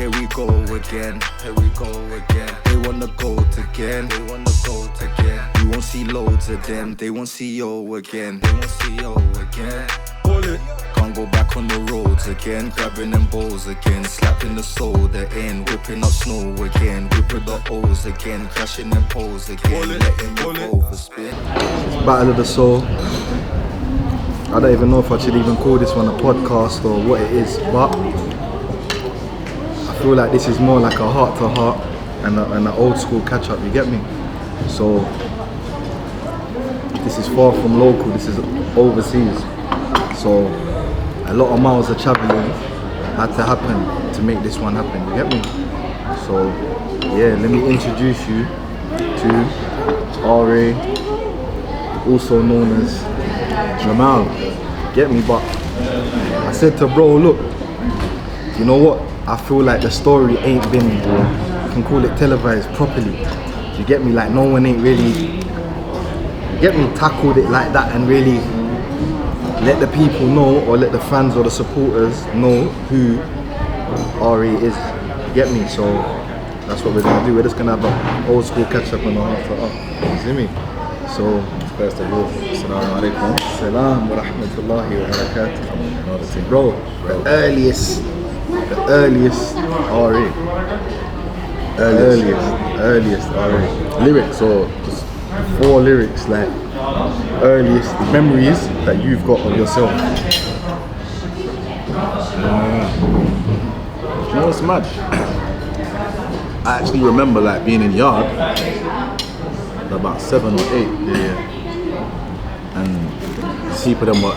Here we go again. Here we go again. They want the gold again. They want the gold again. You won't see loads of them. They won't see yo again. They won't see yo again. Pull it. Can't go back on the roads again. Grabbing them bowls again. Slapping the soda in. Whipping up snow again. Whipping the O's again. Crashing them poles again. Letting the over spin. Battle of the Soul. I don't even know if I should even call this one a podcast or what it is, but I feel like this is more like a heart to heart and an old school catch up, you get me? So this is far from local, this is overseas. So a lot of miles of traveling had to happen to make this one happen, you get me? So yeah, let me introduce you to R.A., also known as Jamal, get me? But I said to bro, look, you know what? I feel like the story ain't been, you can call it televised properly. You get me? Like no one ain't really, you get me, tackled it like that and really let the people know, or let the fans or the supporters know who RE is. You get me? So that's what we're gonna do. We're just gonna have an old school catch up on the heart to heart. You see me? So first of all, assalamu alaikum. Salam wa rahmatullahi wa barakatuh. Bro, the earliest RE. Earliest RE. Lyrics, or just 4 lyrics, like earliest memories that you've got of yourself. You know what's mad? I actually remember like being in yard, about 7 or 8, and people them were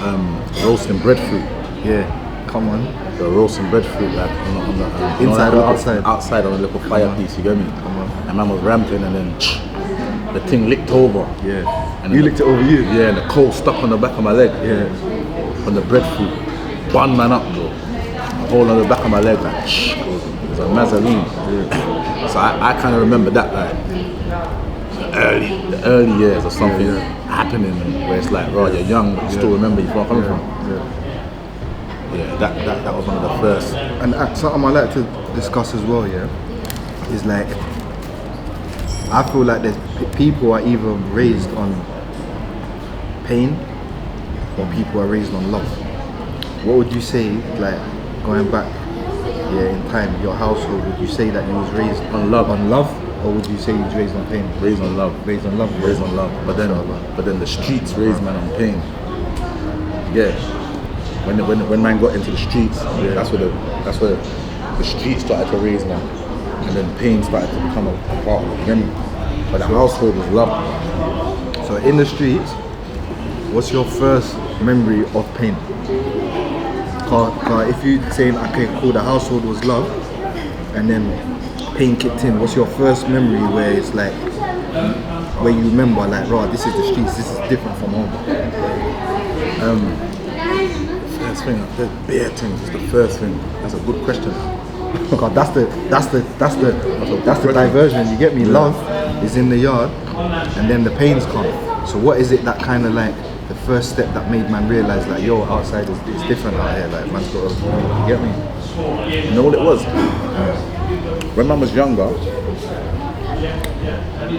roasting breadfruit. Yeah, come on. They're roasting breadfruit like on the inside or outside? Outside on a little firepiece, you get me? Come on. And man was ramping, and then the thing licked over. Yeah. And You licked it over you? Yeah, and the coal stuck on the back of my leg. Yeah. On the breadfruit. One man up, bro. A hole on the back of my leg, like it was a mazzoline. Yeah. So I kind of remember that, like the early years or something happening, where it's like, right, you're young, but you still remember where you're coming from. Yeah, that was one of the first. And something I like to discuss as well, is like, I feel like there's people are either raised on pain or people are raised on love. What would you say, like going back in time, your household, would you say that you was raised On love. Or would you say you was raised on pain? Raised on love. Raised on love. Raised on love. But then the streets raised man on pain. Yeah. When man got into the streets, that's where the streets started to raise man, and then pain started to become a part of him. But the household was love. So in the streets, what's your first memory of pain? Cause if you saying, okay, cool, the household was love, and then pain kicked in, what's your first memory where it's like, where you remember like, right, this is the streets, this is different from home? First thing, the bare things is the first thing. That's a good question. God, that's the diversion. You get me? Love is in the yard, and then the pains come. So what is it that kind of like the first step that made man realize like, yo, outside is different out here. Like man's got to, you get me? You know what it was? When man was younger,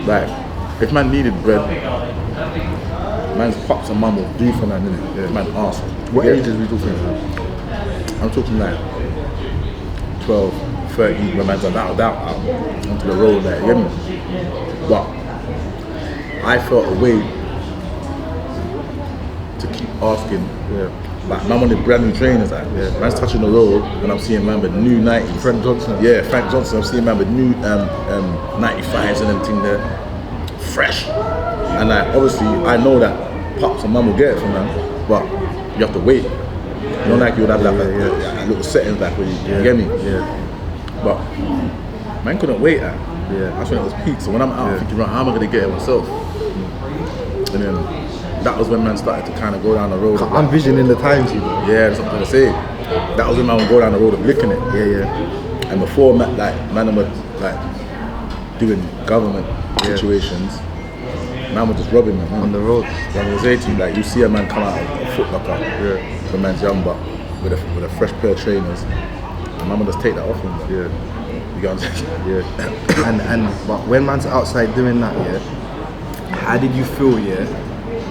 like if man needed bread, man's pops and mum would do for man, innit? If man asked. What ages are we talking about? I'm talking like 12, 13, when man's out onto the road, like, you get me? But I felt a way to keep asking. Like, man wanted brand new trainers, like, man's touching the road, and I'm seeing man with new 90s. Frank Johnson. Yeah, Frank Johnson. I'm seeing man with new 95s and everything there, fresh. And like, obviously, I know that pops and mum will get it from them, but you have to wait. You know, like you would have a little settings like where you get me? Yeah. But man couldn't wait at. That's when it was peak. So when I'm out thinking, right, how am I gonna get it myself? And then that was when man started to kind of go down the road. I'm visioning the times, you know. Yeah, that's what I'm gonna say. That was when man would go down the road of licking it. And before man were like doing government situations, man was just robbing them on the road. When I was 18, like you see a man come out of a Foot Locker, when man's young but with a fresh pair of trainers, and and man would just take that off him. Yeah. You get what I'm saying? Yeah. But when man's outside doing that, yeah, how did you feel, yeah?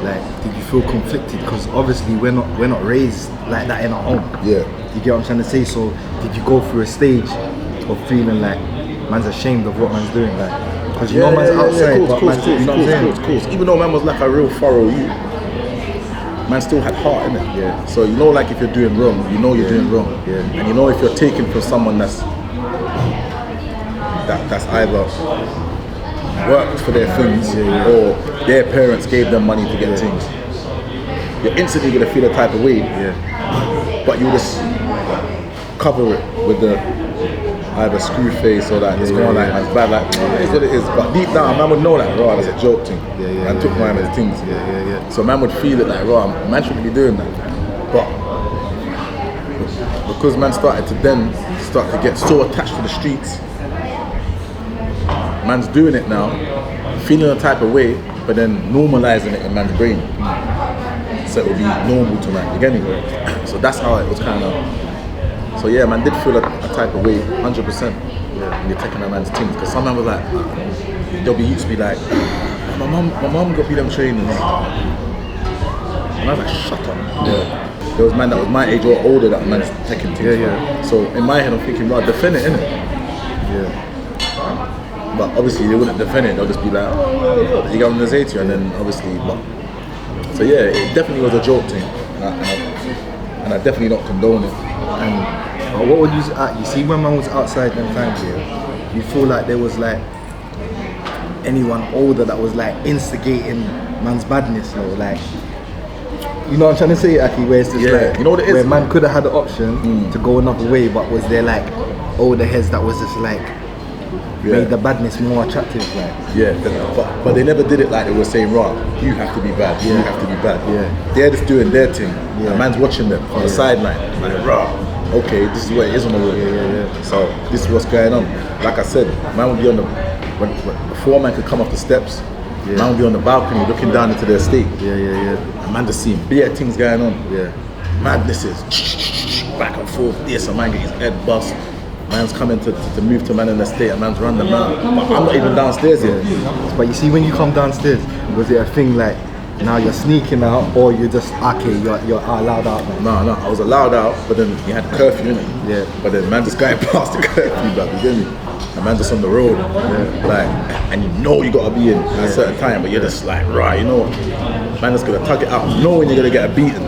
Like, did you feel conflicted? Because obviously we're not raised like that in our home. Yeah. You get what I'm trying to say? So did you go through a stage of feeling like man's ashamed of what man's doing? Like, because you know man's outside, but man's, you know what I'm saying? Even though man was like a real thorough youth, man still had heart in it. Yeah. So you know, like if you're doing wrong, you know you're doing wrong. Yeah. And you know if you're taking from someone that's either worked for their things or their parents gave them money to get things, you're instantly gonna feel a type of way. Yeah. But you just cover it with the either screw face or that it's going like as bad, like it's what it is. But deep down, man would know that raw, that's a joke thing. Man took mine as things. So man would feel it like raw, man shouldn't be doing that. But because man started to then start to get so attached to the streets, man's doing it now, feeling a type of way, but then normalizing it in man's brain. So it would be normal to man, you get me? So that's how it was kind of. So yeah, man did feel a type of way, 100%. When you're taking a man's things, because some man was like, they'll be used to be like, my mum got me them trainers. And I was like, shut up. There was man that was my age or older that man's taking things. So in my head, I'm thinking, right, defend it, innit? But obviously they wouldn't defend it. They'll just be like, oh, you got them to say to you, and then obviously, but. So yeah, it definitely was a joke thing, and I definitely don't condone it. And what would you see when man was outside them times here? You feel like there was like anyone older that was like instigating man's badness, or like, you know what I'm trying to say, Aki? Where it's just like, you know what it is, where man could have had the option to go another way, but was there like older heads that was just like made the badness more attractive, like? But they never did it like they were saying, right, you have to be bad, you have to be bad. They're just doing their thing. The man's watching them on the sideline, like, right, okay, this is where it is on the road. So this is what's going on. Like I said, man would be on the before man could come off the steps. Man would be on the balcony looking down into the estate. And man just seeing bare things going on. Madnesses, back and forth. Yes, a man get his head bust. Man's coming to move to man in the estate, and man's run the man. But I'm not even downstairs yet. But you see, when you come downstairs, was it a thing like, now you're sneaking out, or you're just, okay, you're allowed out now? No, I was allowed out, but then you had curfew, innit? But then man just going past the curfew, but you get me? And man just on the road, like, and you know you gotta be in at a certain time, but you're just like, right, you know, man just gonna tug it out, knowing you're gonna get a beating.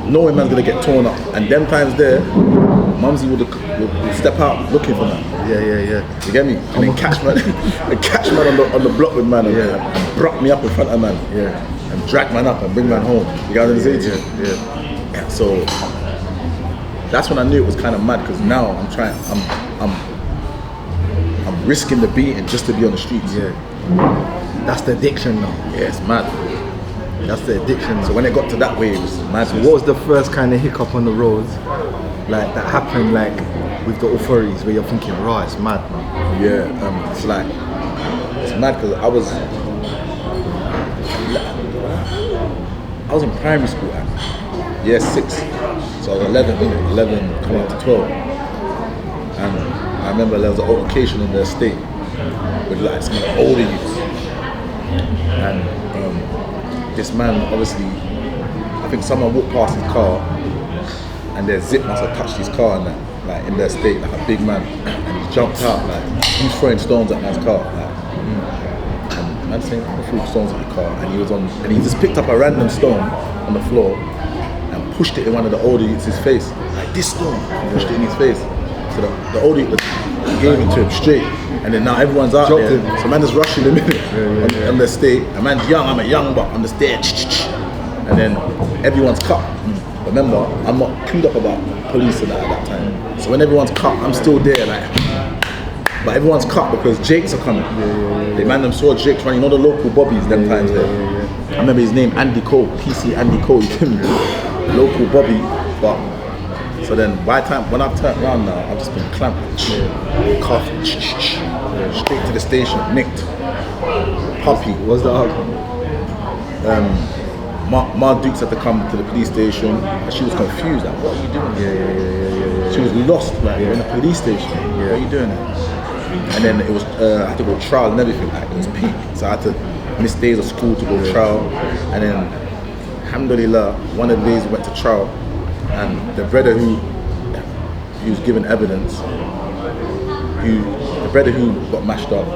Knowing man's gonna get torn up, and them times there, Mumsy would step out looking for man. You get me? And then catch man, on the block with man, and brought me up in front of man, and drag man up and bring man home. You got what I'm saying? So that's when I knew it was kind of mad, because now I'm risking the beating just to be on the streets. That's the addiction now. It's mad. That's the addiction. So when it got to that way, it was mad. So what was the first kind of hiccup on the roads, like that happened, like with the authorities, where you're thinking, raw, it's mad, man? It's like, it's mad because I was in primary school, year 6, so I was 11 coming up to 12, and I remember there was an altercation in the estate with like some of the older youths, and this man, obviously, I think someone walked past his car, and their zip must have touched his car and that, like in their state, like a big man, and he jumped out, like he was throwing stones at man's car, like, and man saying, I threw stones at the car, and he just picked up a random stone on the floor and pushed it in one of the older youths' face, like this stone, pushed it in his face. So the older youth gave it to him straight, and then now everyone's out there, so man just rushing him in on the estate, and man's young, I'm a young buck on the stage, and then everyone's cut. Remember, I'm not clued up about police and that at that time. So when everyone's cut, I'm still there, like. But everyone's cut because Jakes are coming. They man them saw Jakes running, you know the local bobbies them times there. I remember his name, Andy Cole, PC Andy Cole, you feel me? Local bobby, but. So then by the time, when I've turned around now, I've just been clamped. Cuffed, straight to the station, nicked. Puppy. What's the outcome? Ma Dukes had to come to the police station, and she was confused. Like, what are you doing? Yeah. She was lost. Like, you're in a police station. What are you doing? And then it was I had to go trial and everything. Like, it was peak. So I had to miss days of school to go trial. And then, alhamdulillah, one of the days we went to trial, and the brother who was given evidence, the brother who got mashed up,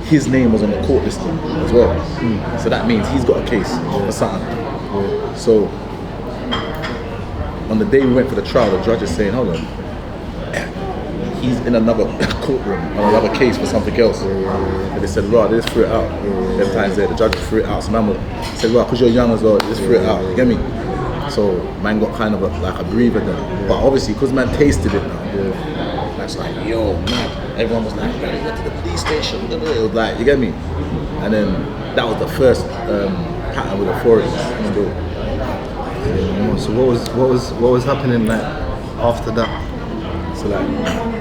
his name was on the court listing as well. So that means he's got a case for something. So on the day we went for the trial, the judge is saying, hold on, he's in another courtroom on another case for something else. And they said, right, they just threw it out. Them times there, the judge threw it out. So man said, right, because you're young as well, just threw it out. You get me? So man got kind of like a breather then. But obviously, because man tasted it now, that's like, yo, man. Everyone was like, man, we went to the police station. It was like, you get me? And then that was the first pattern with authorities. So what was happening like after that? So like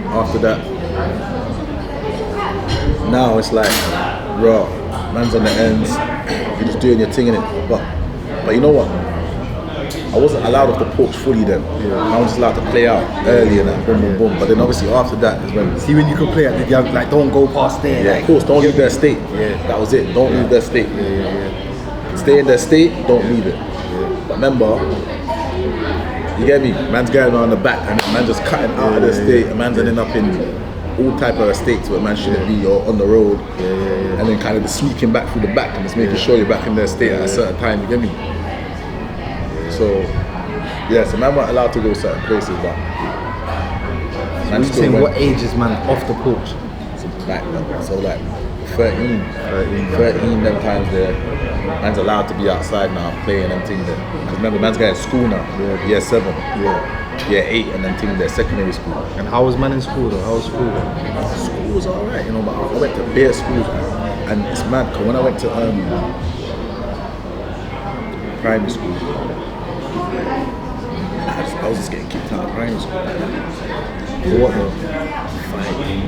after that, now it's like, raw, man's on the ends, you're just doing your thing in it. But you know what? I wasn't allowed off the porch fully then. I was just allowed to play out early and that, boom, boom, boom. But then obviously after that is when... See, when you could play out, did you have, like, don't go past there? Yeah, like, of course, don't leave their state. That was it, don't leave their state. Stay in their state, don't leave it. But remember, you get me? Man's going around the back and man's just cutting out of the state, and man's ending up in all type of estates where man shouldn't be, or on the road. And then kind of just sneaking back through the back and just making sure you're back in their state at a certain time, you get me? So, yeah, so man weren't allowed to go certain places, but man still saying, what age is man off the porch? So like 13 them times there. Man's allowed to be outside now playing and things there. Because remember, man's going to school now, year 7, year 8 and then things there, secondary school. And how was man in school though? How was school though? School was alright, you know, but I went to bare schools, and it's mad, because when I went to primary school, I was just getting kicked out of primary school. For what though? Fighting,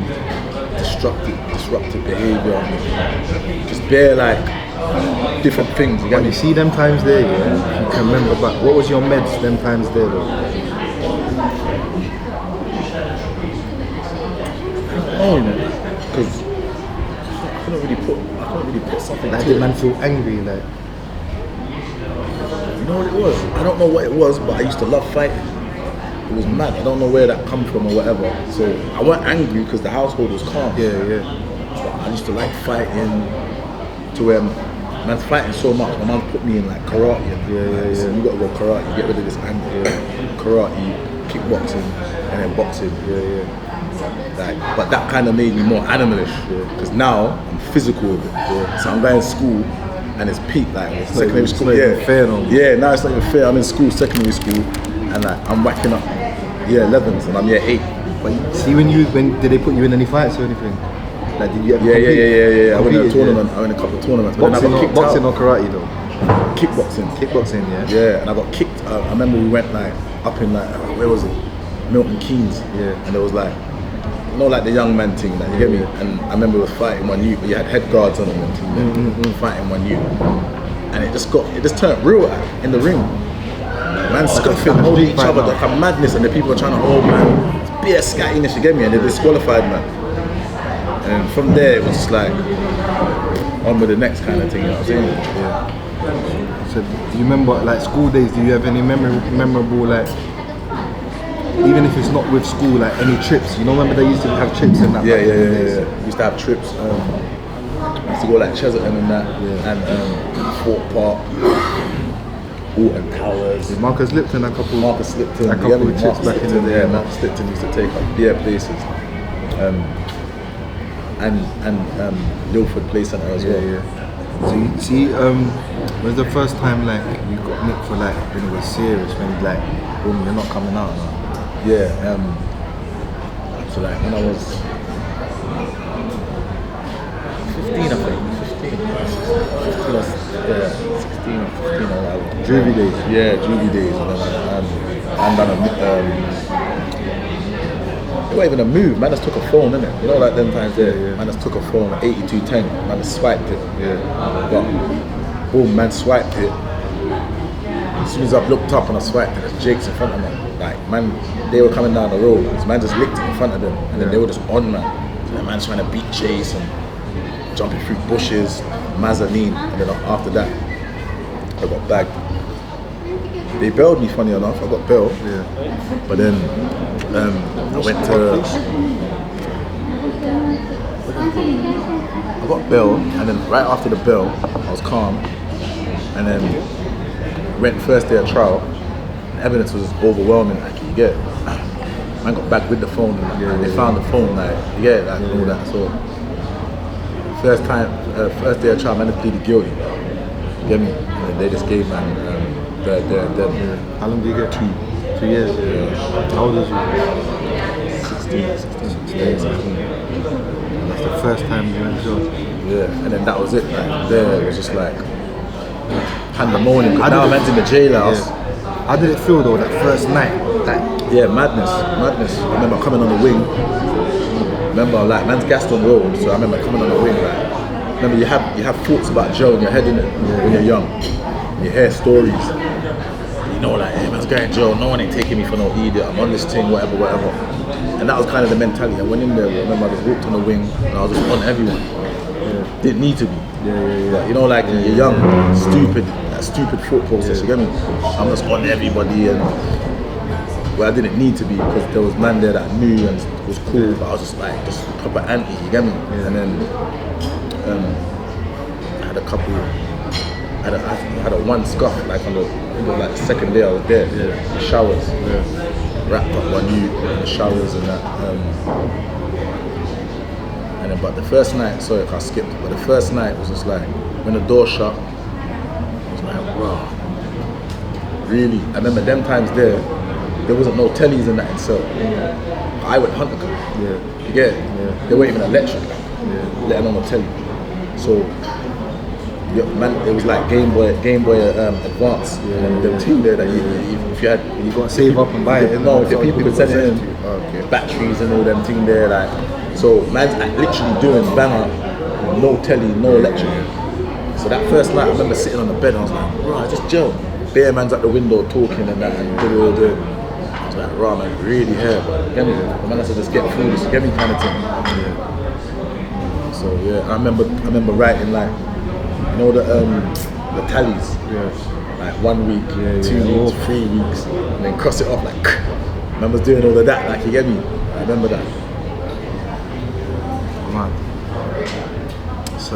disruptive behaviour, just bare like different things. But you see them times there, yeah? You can remember back. What was your meds them times there though? Oh, because I couldn't really put something Like, to did it. man feel angry like? You know what it was? I don't know what it was, but I used to love fighting. It was mad. I don't know where that come from or whatever. So I wasn't angry because the household was calm. Yeah. But I used to like fighting to where man's fighting so much. My mum put me in like karate. And so you got to go karate, get rid of this anger. Karate, kickboxing, and then boxing. Like, but that kind of made me more animalish. Because now I'm physical with it. So I'm going to school. And it's peak, like secondary school. Fair no more. Yeah, now it's not even fair. I'm in school, secondary school, and like I'm whacking up year 11s, and I'm year 8. But see, when did they put you in any fights or anything? Like, did you ever compete? Yeah. I went to a tournament. I went a couple of tournaments. But Boxing, then I got kicked boxing out. or karate though? Kickboxing, yeah. Yeah, and I got kicked. I remember we went like up in like where was it? Milton Keynes. Yeah. And there was like, you know, like the young man thing, like, you get me? And I remember we were fighting one youth, but you had head guards on them and thing, fighting one youth. And it just turned real in the ring. Man scuffing, holding each other, like a madness, and the people are trying to hold man. It's bare scattiness, you get me? And they disqualified man. And from there it was just like on with the next kind of thing, you know what I'm saying? Yeah. So do you remember like school days, do you have any memorable like, even if it's not with school, like any trips? You know, remember they used to have trips and that? Yeah. We used to have trips. We used to go like Chesterton and that, and Fort Park, Alton Towers. Marcus Lipton, a couple of trips back in the day. Marcus Lipton used to take up beer places, and Guildford Play Centre as well. Yeah. So you see, was the first time like you got nicked for like when it was serious, when like, boom, you're not coming out now? Yeah, so like when I was 15, I think, 16 or 15 or whatever. Juvie days? Yeah, juvie days, and then done it wasn't even a move, man just took a phone, innit? You know, like them times there, man just took a phone, 8210, man just swiped it. But boom, man swiped it, as soon as I looked up and I swiped, there's Jake's in front of me. Like, man, they were coming down the road. This man just licked it in front of them, and then they were just on, man. So that man's trying to beat chase and jumping through bushes, mezzanine, and then after that, I got bagged. They bailed me, funny enough. I got bailed, but then I went to. I got bail, and then right after the bail, I was calm, and then went first day of trial. The evidence was overwhelming, like you get. Man got back with the phone, and they found the phone, like and all that. So first day of trial, man pleaded guilty. You get me? And then they just gave man the. How long did you get? 2 years. Yeah. How old was you? 16. That's the first time you went to jail. Yeah, and then that was it. Like, there it was just like pandemonium. Now I'm in the jailhouse. Yeah. How did it feel though, that first night? Yeah, madness. I remember coming on the wing. Remember, like, man's gassed on road, so I remember coming on the wing. Like, remember, you have thoughts about jail in your head, innit? When you're young, you hear stories. You know, like, hey, man's going to jail. No one ain't taking me for no idiot. I'm on this thing, whatever. And that was kind of the mentality. I went in there. I remember I just walked on the wing, and I was just on everyone. Didn't need to be. But, you know, like, you're young, stupid thought process. You get me? I'm just on everybody, and well, I didn't need to be because there was man there that knew and was cool, but I was just proper anti, you get me? And then I had a couple, I had a one scuff, like on the second day I was there, the showers, wrapped up one new in the showers and that. And then, but the first night, sorry if I skipped, but the first night was just like, when the door shut, I was like, wow, really? I remember them times there wasn't no tellies in that itself. I went hunting. You get it? They weren't even electric, let alone a telly. So, man, it was like Game Boy Advance. And there was team there that if you had, you got to save up and buy it. No, the people could send it in. Batteries and all them thing there, like. So man's literally doing banger, no telly, no electric. So that first night, I remember sitting on the bed. And I was like, bro, I just chill. Bare man's at the window talking and that, and do. I was like, raw man, really here, but get me. The man said, just get through this, get me kind of thing. So I remember writing like, you know the tallies. Like 1 week, 2 weeks, 3 weeks, and then cross it off like. I remember doing all of that, like you get me. I remember that. Man. So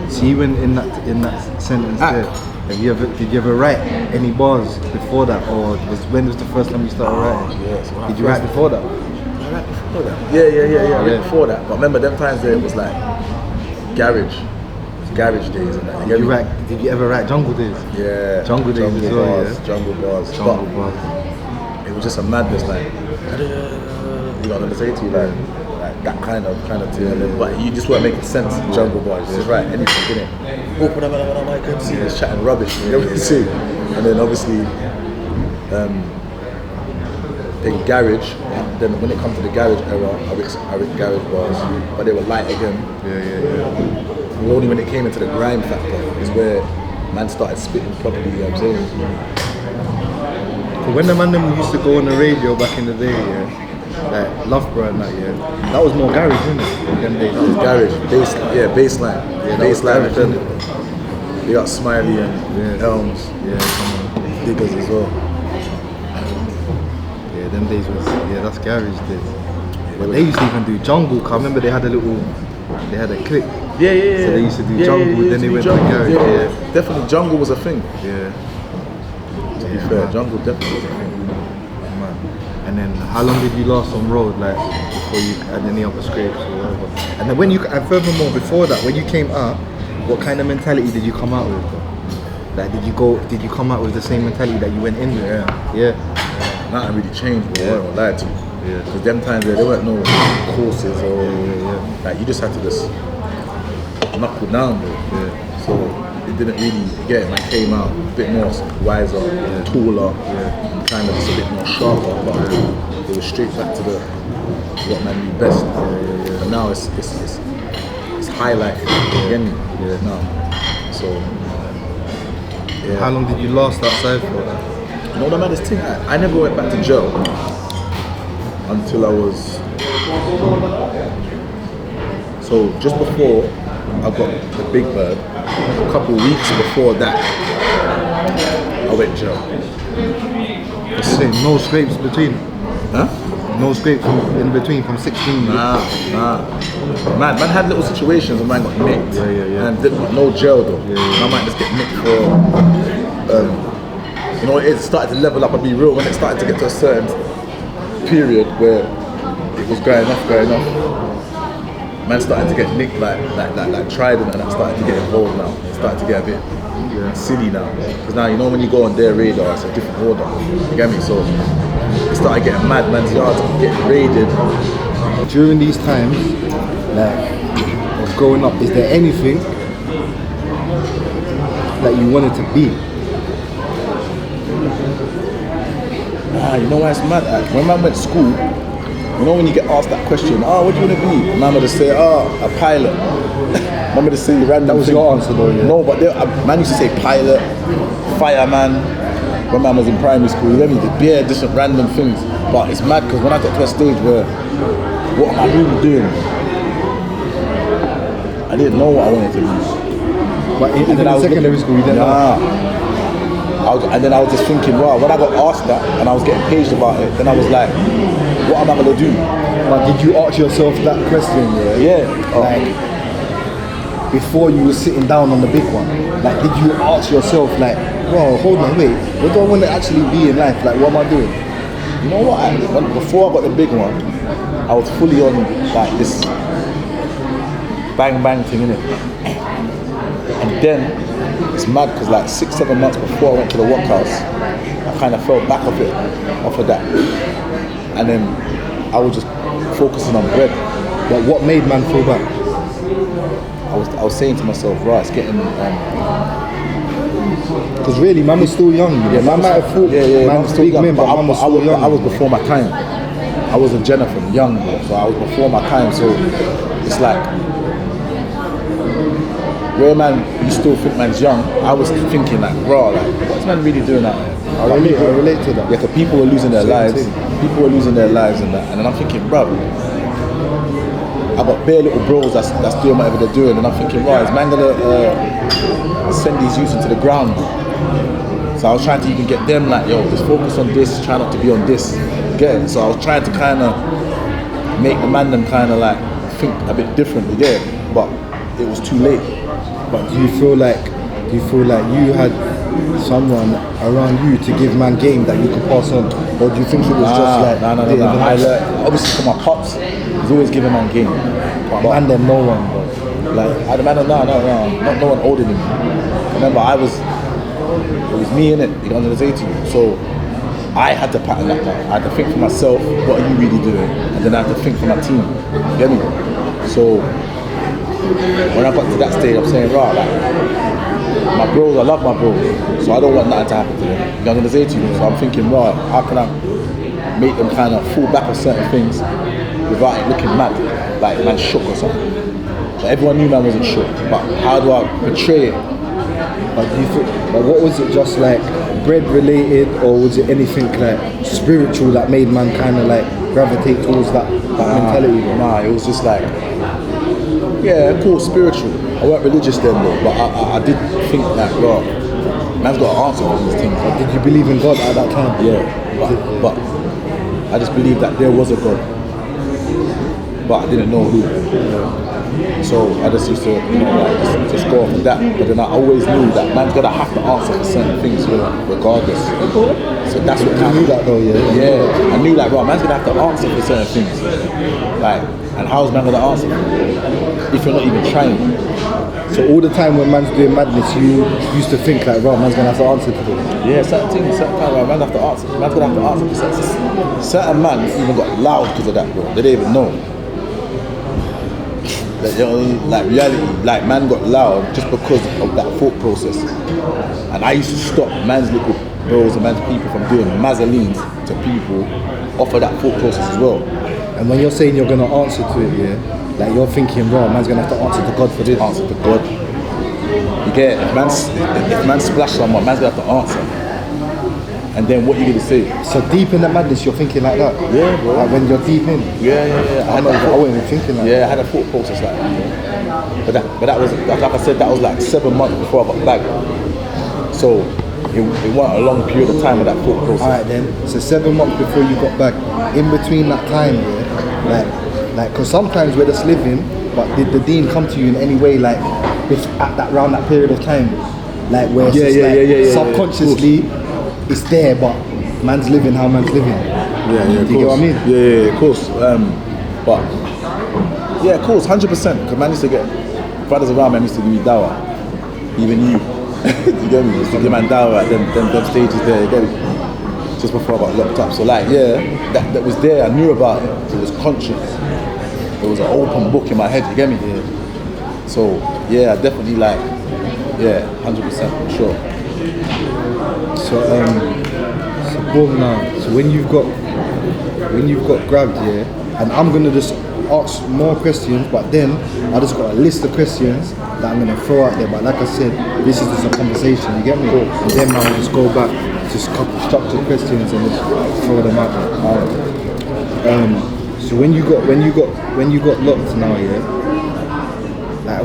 see, even in that sentence there. Did you ever write any bars before that, or when was the first time you started writing? Did you write before that? I wrote before that. Yeah. I wrote before that. But remember, them times there it was like garage days and that. Did you ever write jungle days? Yeah. Jungle days as well. Jungle bars. It was just a madness, like you got to say to you like that kind of thing. But you just weren't making sense. Jungle bars, just write anything in it. Open up and I can see this chatting rubbish. You know what you see? And then obviously, in garage. Then when it comes to the garage era, I wrote garage bars, but they were light again. Only when it came into the grime factor is where man started spitting properly. You know what I'm saying? When the man them used to go on the radio back in the day, like Loughborough and that, that was more garage, isn't it? Them days. That was garage, baseline. Baseline. They got Smiley and Elms, Diggers as well. Yeah, them days was that's garage days. But they used to even do jungle. Cause I remember they had a clip. So they used to do jungle, then they went to garage. Definitely, jungle was a thing. To be fair, jungle definitely was a thing. Man. And then, how long did you last on road, like before you had any other scrapes or whatever? And then and furthermore, before that, when you came out, what kind of mentality did you come out with? Like, did you come out with the same mentality that you went in with? Nothing really changed, bro. I won't lie to you. Because them times there weren't no courses or like you just had to just knuckle down, bro. So it didn't really get it. Man came out a bit more wiser, taller, and kind of just a bit more sharper. But it was straight back to what man knew best. But now it's highlighted again now. So Yeah. How long did you last outside for? You know the maddest thing? I never went back to jail until I was. So just before I got the big bird, a couple of weeks before that, I went jail. No scrapes between. Huh? No scrapes in between from 16. Nah. Man had little situations where man got nicked. Yeah. And no jail though. Man might just get nicked for, you know, it started to level up and be real when it started to get to a certain period where it was going off. Man started to get nicked like Trident, and that started to get involved now. It started to get a bit silly now. Because now, you know, when you go on their radar, it's a different order. You get me? So it started getting mad, man's yards getting raided. During these times, like, of growing up, is there anything that you wanted to be? You know why it's mad? When man went to school, you know when you get asked that question, what do you want to be? Man would just say, a pilot. Man would just say random. That was thing. your answer though, yeah? No, but man used to say pilot, fireman. When man was in primary school, you know, the bare different random things. But it's mad because when I got to a stage where, what am I really doing? I didn't know what I wanted to be. But in secondary school, you didn't know? And then I was just thinking, wow, when I got asked that and I was getting paged about it, then I was like, what am I gonna do? But did you ask yourself that question? Yeah. Like, before you were sitting down on the big one, like, did you ask yourself, like, well, hold on, wait, what do I want to actually be in life? Like, what am I doing? You know what? Before I got the big one, I was fully on like this bang bang thing, innit? And then it's mad because like 6-7 months before I went to the workhouse, I kind of fell back off of that, and then I was just focusing on bread. But what made man fall back? I was saying to myself, right, it's getting. Because really, man was still young. Man might have thought, man was big man, but man was still young. I was before my time. I was a Jennifer, young, so I was before my time. So it's like, where man, you still think man's young, I was thinking like, bro, like, what's man really doing out here? I relate to that. Yeah, because people were losing their lives. People were losing their lives and that. And then I'm thinking, bro, I got bare little bros that's doing whatever they're doing. And I'm thinking, right, is man gonna send these youths into the ground? So I was trying to even get them like, yo, just focus on this, try not to be on this. Get it? So I was trying to kind of make the man them kind of like think a bit differently, yeah. But it was too late. But do you feel like you had someone around you to give man game that you could pass on, or do you think it was just like no. I learned, obviously from my pops, he's always giving man game. But man, then no one, bro. Like I the man, no, not no one older than me. Remember, it was me in it. You know what I'm saying to you? So I had to pattern that down. I had to think for myself, what are you really doing? And then I had to think for my team. You get me? So when I got to that stage, I'm saying, right, like, my bros, I love my bros, so I don't want nothing to happen to them. You know what I'm saying to you? So I'm thinking, right, how can I make them kind of fall back on certain things without it looking mad, like man shook or something. So everyone knew man wasn't shook, but how do I portray it? But what was it, just like bread related, or was it anything like spiritual that made man kind of like gravitate towards that mentality? Nah, it was just like, yeah, cool, spiritual. I weren't religious then though, but I did think that, bro, man's got an answer for these things. But did you believe in God at that time? Yeah, but I just believed that there was a God, but I didn't know who. So I just used to, just go off of that. But then I always knew that man's gonna have to answer for certain things, regardless. So that's what You knew that though, yeah? Yeah, I knew that, bro, man's gonna have to answer for certain things. Like, and how's man gonna answer if you're not even trying? So all the time when man's doing madness, you used to think like, bro, man's gonna have to answer to this. Yeah, certain things, certain times, man have to answer. Man's gonna have to answer for certain man even got loud because of that, bro. They didn't even know. Like reality, like man got loud just because of that thought process. And I used to stop man's little bros and man's people from doing mazzolines to people off of that thought process as well. And when you're saying you're gonna answer to it, yeah, like you're thinking, bro, man's gonna have to answer to God for this. Answer to God. You get it? If man splash someone, man's gonna have to answer. And then what you gonna say? So deep in the madness, you're thinking like that? Yeah, bro. Like when you're deep in? Yeah. I wasn't even thinking like that. Yeah, I had a thought process like that. But that was, like I said, that was like 7 months before I got back. So it wasn't a long period of time with that thought process. Alright then, so 7 months before you got back, in between that time, yeah, like, cause sometimes we're just living, but did the dean come to you in any way, like, at that around that period of time, like where it's just subconsciously, it's there, but man's living how man's living. Yeah, Do you get what I mean? Yeah, of course. But yeah, of course, 100%. Because man used to get brothers around, man used to give me dawah. Even you, you get me? Used to give man dawah at them stages there. You get me? Just before I got locked up. So like, yeah, that was there. I knew about it. It was conscious. It was an open book in my head. You get me? Yeah. So yeah, definitely like, yeah, 100% for sure. So boom now. So when you've got grabbed, yeah, and I'm gonna just ask more questions, but then I just got a list of questions that I'm gonna throw out there. But like I said, this is just a conversation. You get me? And then I'll just go back, just a couple structured questions and just throw them out there. So when you got locked now, yeah. Like,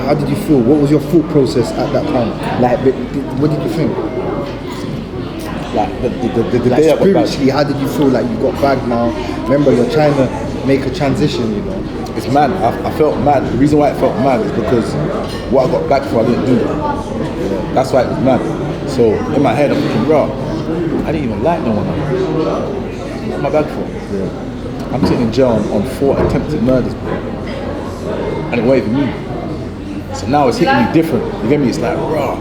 how did you feel? What was your thought process at that time? Like, what did you think? Like the Like day I got back. spiritually, how did you feel? Like you got back now. Remember, you're trying to make a transition, you know. It's mad. I felt mad. The reason why it felt mad is because what I got back for, I didn't do. That's why it was mad. So in my head, I'm thinking, bro, I didn't even like no one. What am I back for? Yeah. I'm sitting in jail on 4 attempted murders, bro. And it wasn't even me. So now it's hitting me different. You get me? It's like, raw.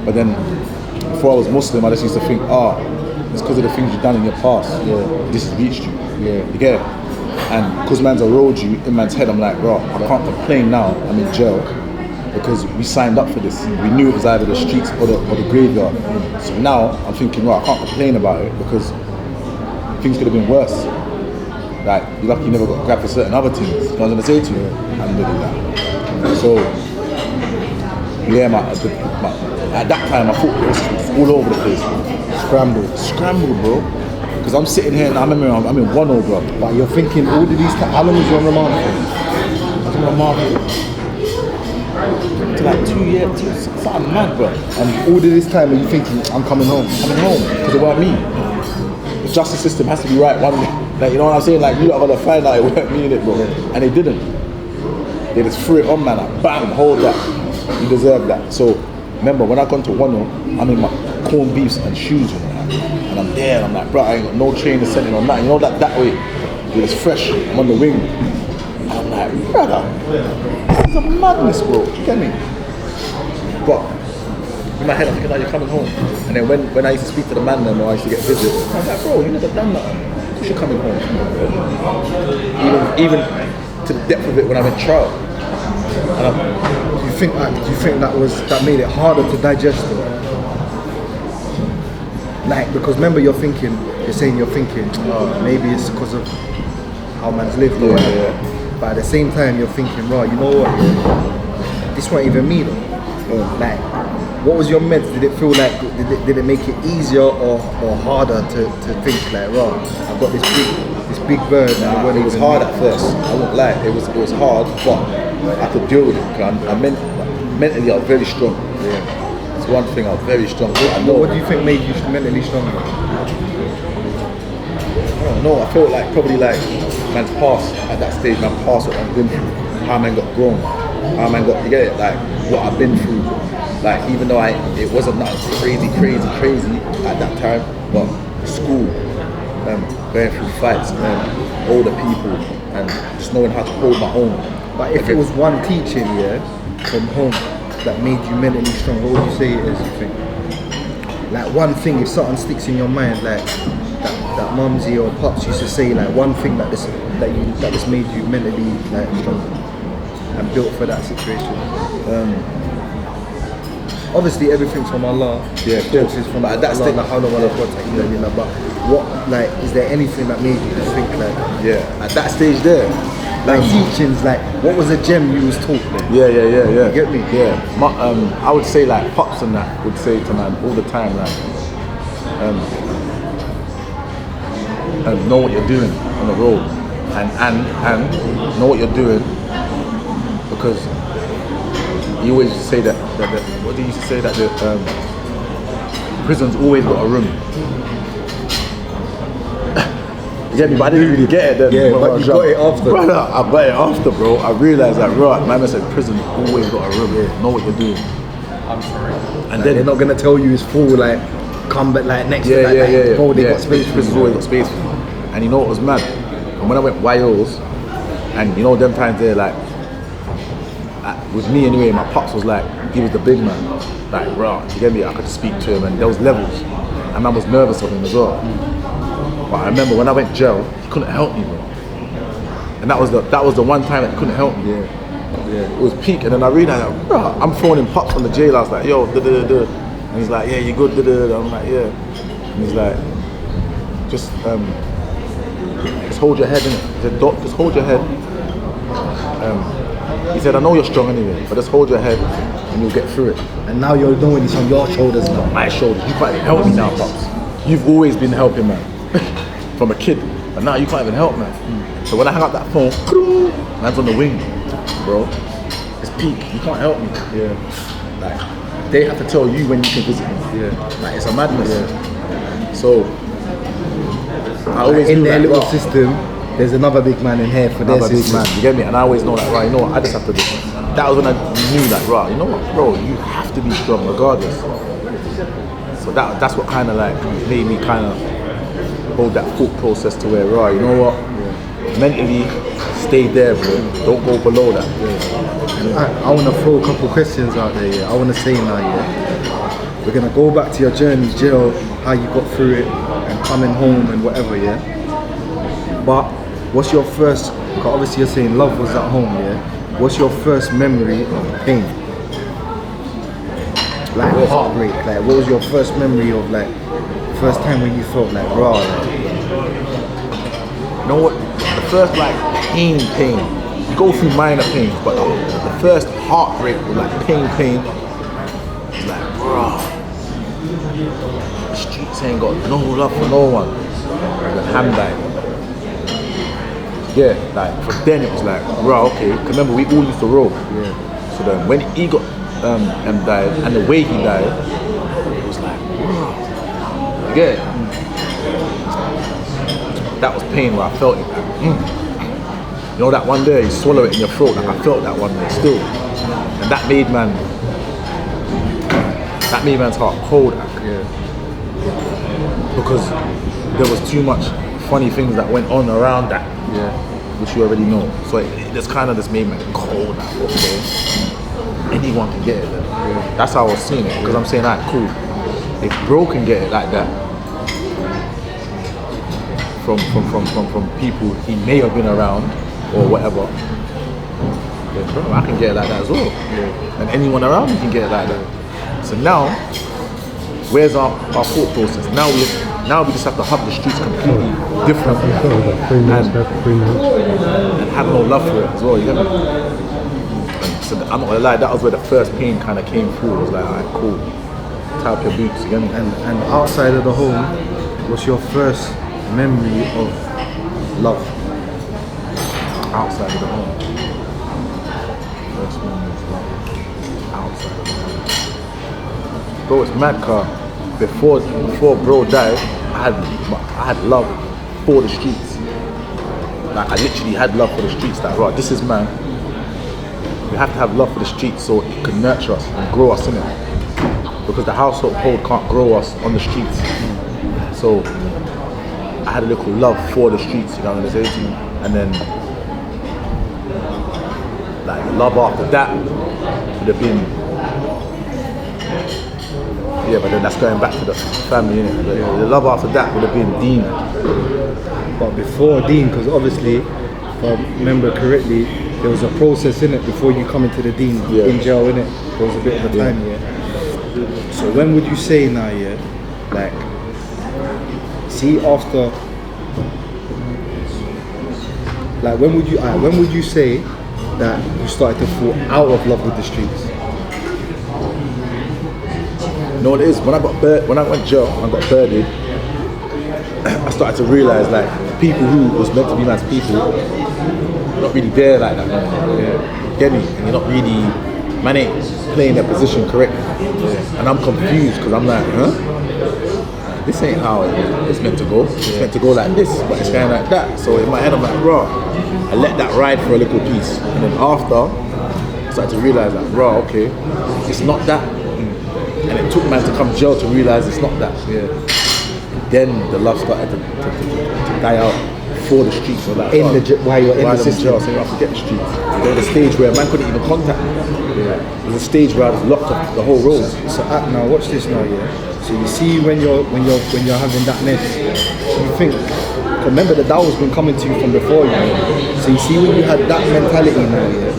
But then, before I was Muslim, I just used to think, it's because of the things you've done in your past. Yeah. This has reached you. Yeah. You get it? And because man's erode you in man's head, I'm like, bro, I can't complain now. I'm in jail because we signed up for this. We knew it was either the streets or the graveyard. So now I'm thinking, I can't complain about it because things could have been worse. Like, you're lucky you never got grabbed for certain other things. You know what I'm going to say to you? Alhamdulillah. So, yeah, at that time, my thought was all over the place. Scrambled, bro. Because I'm sitting here and I remember I'm in 1-0, bro. But you're thinking all of these times, how long was you on remand for? I was on remand to like 2 years, something mad, bro. And all of this time, are you thinking, I'm coming home? Because of what I mean. The justice system has to be right one day. Like, you know what I'm saying? Like, you lot are gonna find out it weren't me in it, bro. And they didn't. They just threw it on, man. Like, bam, hold that. You deserve that. So, remember, when I gone to 1-0, I'm in my corned beefs and shoes, and I'm there, and I'm like, bro, I ain't got no train to send it or nothing. You know that way. It's fresh. I'm on the wing. And I'm like, brother, this is a madness, bro. You get me? But in my head, I'm thinking, you're coming home. And then when I used to speak to the man then, or I used to get visits, I'm like, bro, you never done that. You're coming home. Even to the depth of it when I'm in trial. And Do you think that made it harder to digest it? Like, because remember you're saying maybe it's because of how man's lived or whatever. Yeah. But at the same time you're thinking, right, you know what? This wasn't even me though. Like, what was your meds? Did it feel like, did it make it easier or harder to think like, right, I've got this big bird. Nah, it was hard at first. I won't lie. It was hard, but I could deal with it. Mentally, I was very strong. Yeah. It's one thing. I was very strong. What do you think made you mentally stronger? I don't know. I felt like probably like man's past at that stage. Man past what I've been through. How man got grown. How man got, you get it? Like what I've been through. Like even though it wasn't nothing crazy at that time, but school, going through fights, older people, and just knowing how to hold my own. But if it was one teaching, from home that made you mentally strong, what would you say it is, you think? Like one thing, if something sticks in your mind, like that mumsy or pops used to say, like one thing that just made you mentally like strong and built for that situation. Obviously everything's from Allah. Yeah, of course. Is from that state. But what, like, is there anything that made you just think like? Yeah, at that stage there, like teachings, like what was a gem you was taught then? Yeah. You get me? Yeah. I would say like pops and that would say to man all the time like, know what you're doing on the road, and know what you're doing, because he always used to say that what did he used to say that the prison's always got a room. You get me? But I didn't really get it then. Yeah, but you got it after. Brother, I got it after, bro. I realized that, right, man said prison always got a room. Yeah. Know what you're doing. And Like, then they're not gonna tell you it's full, like come back like next to that. yeah. Bro, they got space for Prison's you. always got space for you. And you know what was mad? And when I went Wales, and you know them times there, like with me anyway, my pops was like, he was the big man. Like, bro, you get me? I could speak to him, and there was levels. And man was nervous of him as well. But I remember when I went jail, he couldn't help me, bro. And that was the one time that he couldn't help me. Yeah. It was peak, and then I realized, like, bro, I'm phoning pops from the jail. I was like, yo, da. And he's like, yeah, you good, da. I'm like, yeah. And he's like, just hold your head, innit? He said, Doc, just hold your head. He said, I know you're strong anyway, but just hold your head and you'll get through it. And now you're knowing it's on your shoulders now. My shoulders. You can't even help me now, pops. You've always been helping, man. From a kid, but now you can't even help, man. So when I hang up that phone, man's on the wing, bro. It's peak. You can't help me. Yeah. Like, they have to tell you when you can visit me. Yeah. Like, it's a madness. Yeah. So I always in knew their that, little bro, system, there's another big man in here for their another big system. man, you get me? And I always know that, right, you know what, I just have to do. That was when I knew that, right, you know what, bro, you have to be strong regardless. So that's what kind of like made me kind of hold that thought process to where, right, you know what, mentally stay there, bro, don't go below that. I want to throw a couple questions out there. Yeah. I want to say now, we're gonna go back to your journey, jail, how you got through it, and coming home and whatever, yeah. But what's your first? Cause obviously you're saying love was at home, yeah. What's your first memory of pain? Like heartbreak. Like what was your first memory of like first time when you felt like raw? Like, You know what? The first like pain. You go through minor pains, but the first heartbreak was like pain. It's like, bro, the streets ain't got no love for no one. When Ham died. Yeah, like for then it was like, bro, okay. Cause remember we all used to roll. yeah. So then when he got died, and the way he died, it was like, bro, you get it? That was pain where I felt it. Like, You know that one day you swallow it in your throat, like I felt that one day still. And that made man's heart cold. Yeah. Because there was too much funny things that went on around that, Yeah. which you already know. So it just kind of just made me cold. Like, okay, anyone can get it. Then. Yeah. That's how I was seeing it. Because I'm saying, alright, cool. If bro can get it like that, from people he may have been around or whatever, yeah, bro, I can get it like that as well. Yeah. And anyone around me can get it like that. So now, where's our thought process? Now we just have to hug the streets completely differently and have no love for it as well, you get me? And so I'm not gonna lie, that was where the first pain kind of came through. It was like, alright, cool, tie up your boots, you get me? And outside of the home, what's your first memory of love? Outside of the home. First memory of love. Outside of the home. Bro, it's mad, car. Before bro died, I had love for the streets. Like I literally had love for the streets. Like, right, this is man. We have to have love for the streets so it can nurture us and grow us in it. Because the household can't grow us on the streets. So I had a little love for the streets, you know what I'm saying to you? And then like love after that would have been, yeah, but then that's going back to the family, innit? The love after that would have been Dean. But before Dean, because obviously, if I remember correctly, there was a process in it before you come into the Dean in jail, innit? There was a bit of a time, yeah. So when would you say now, yeah, like, see after Like when would you say that you started to fall out of love with the streets? You know what it is? When I went jail, I got birded. I started to realise like people who was meant to be man's people, not really there like that. Yeah. Get me? And you're not really, man ain't playing their position correctly. Yeah. And I'm confused because I'm like, this ain't how it's meant to go. It's meant to go like this, but it's going like that. So in my head I'm like, raw. I let that ride for a little piece. And then after, I started to realise like, raw, okay, it's not that. And it took man to come jail to realise it's not that. Yeah. Then the love started to die out for the streets. Or like, while you're in the system. Jail, so I forget the streets. There was a stage where man couldn't even contact me. Yeah. There was a stage where I was locked up the whole road. So now watch this now, yeah. So you see when you're having that mess, you think. Remember the dawah's been coming to you from before you. So you see when you had that mentality now, yeah.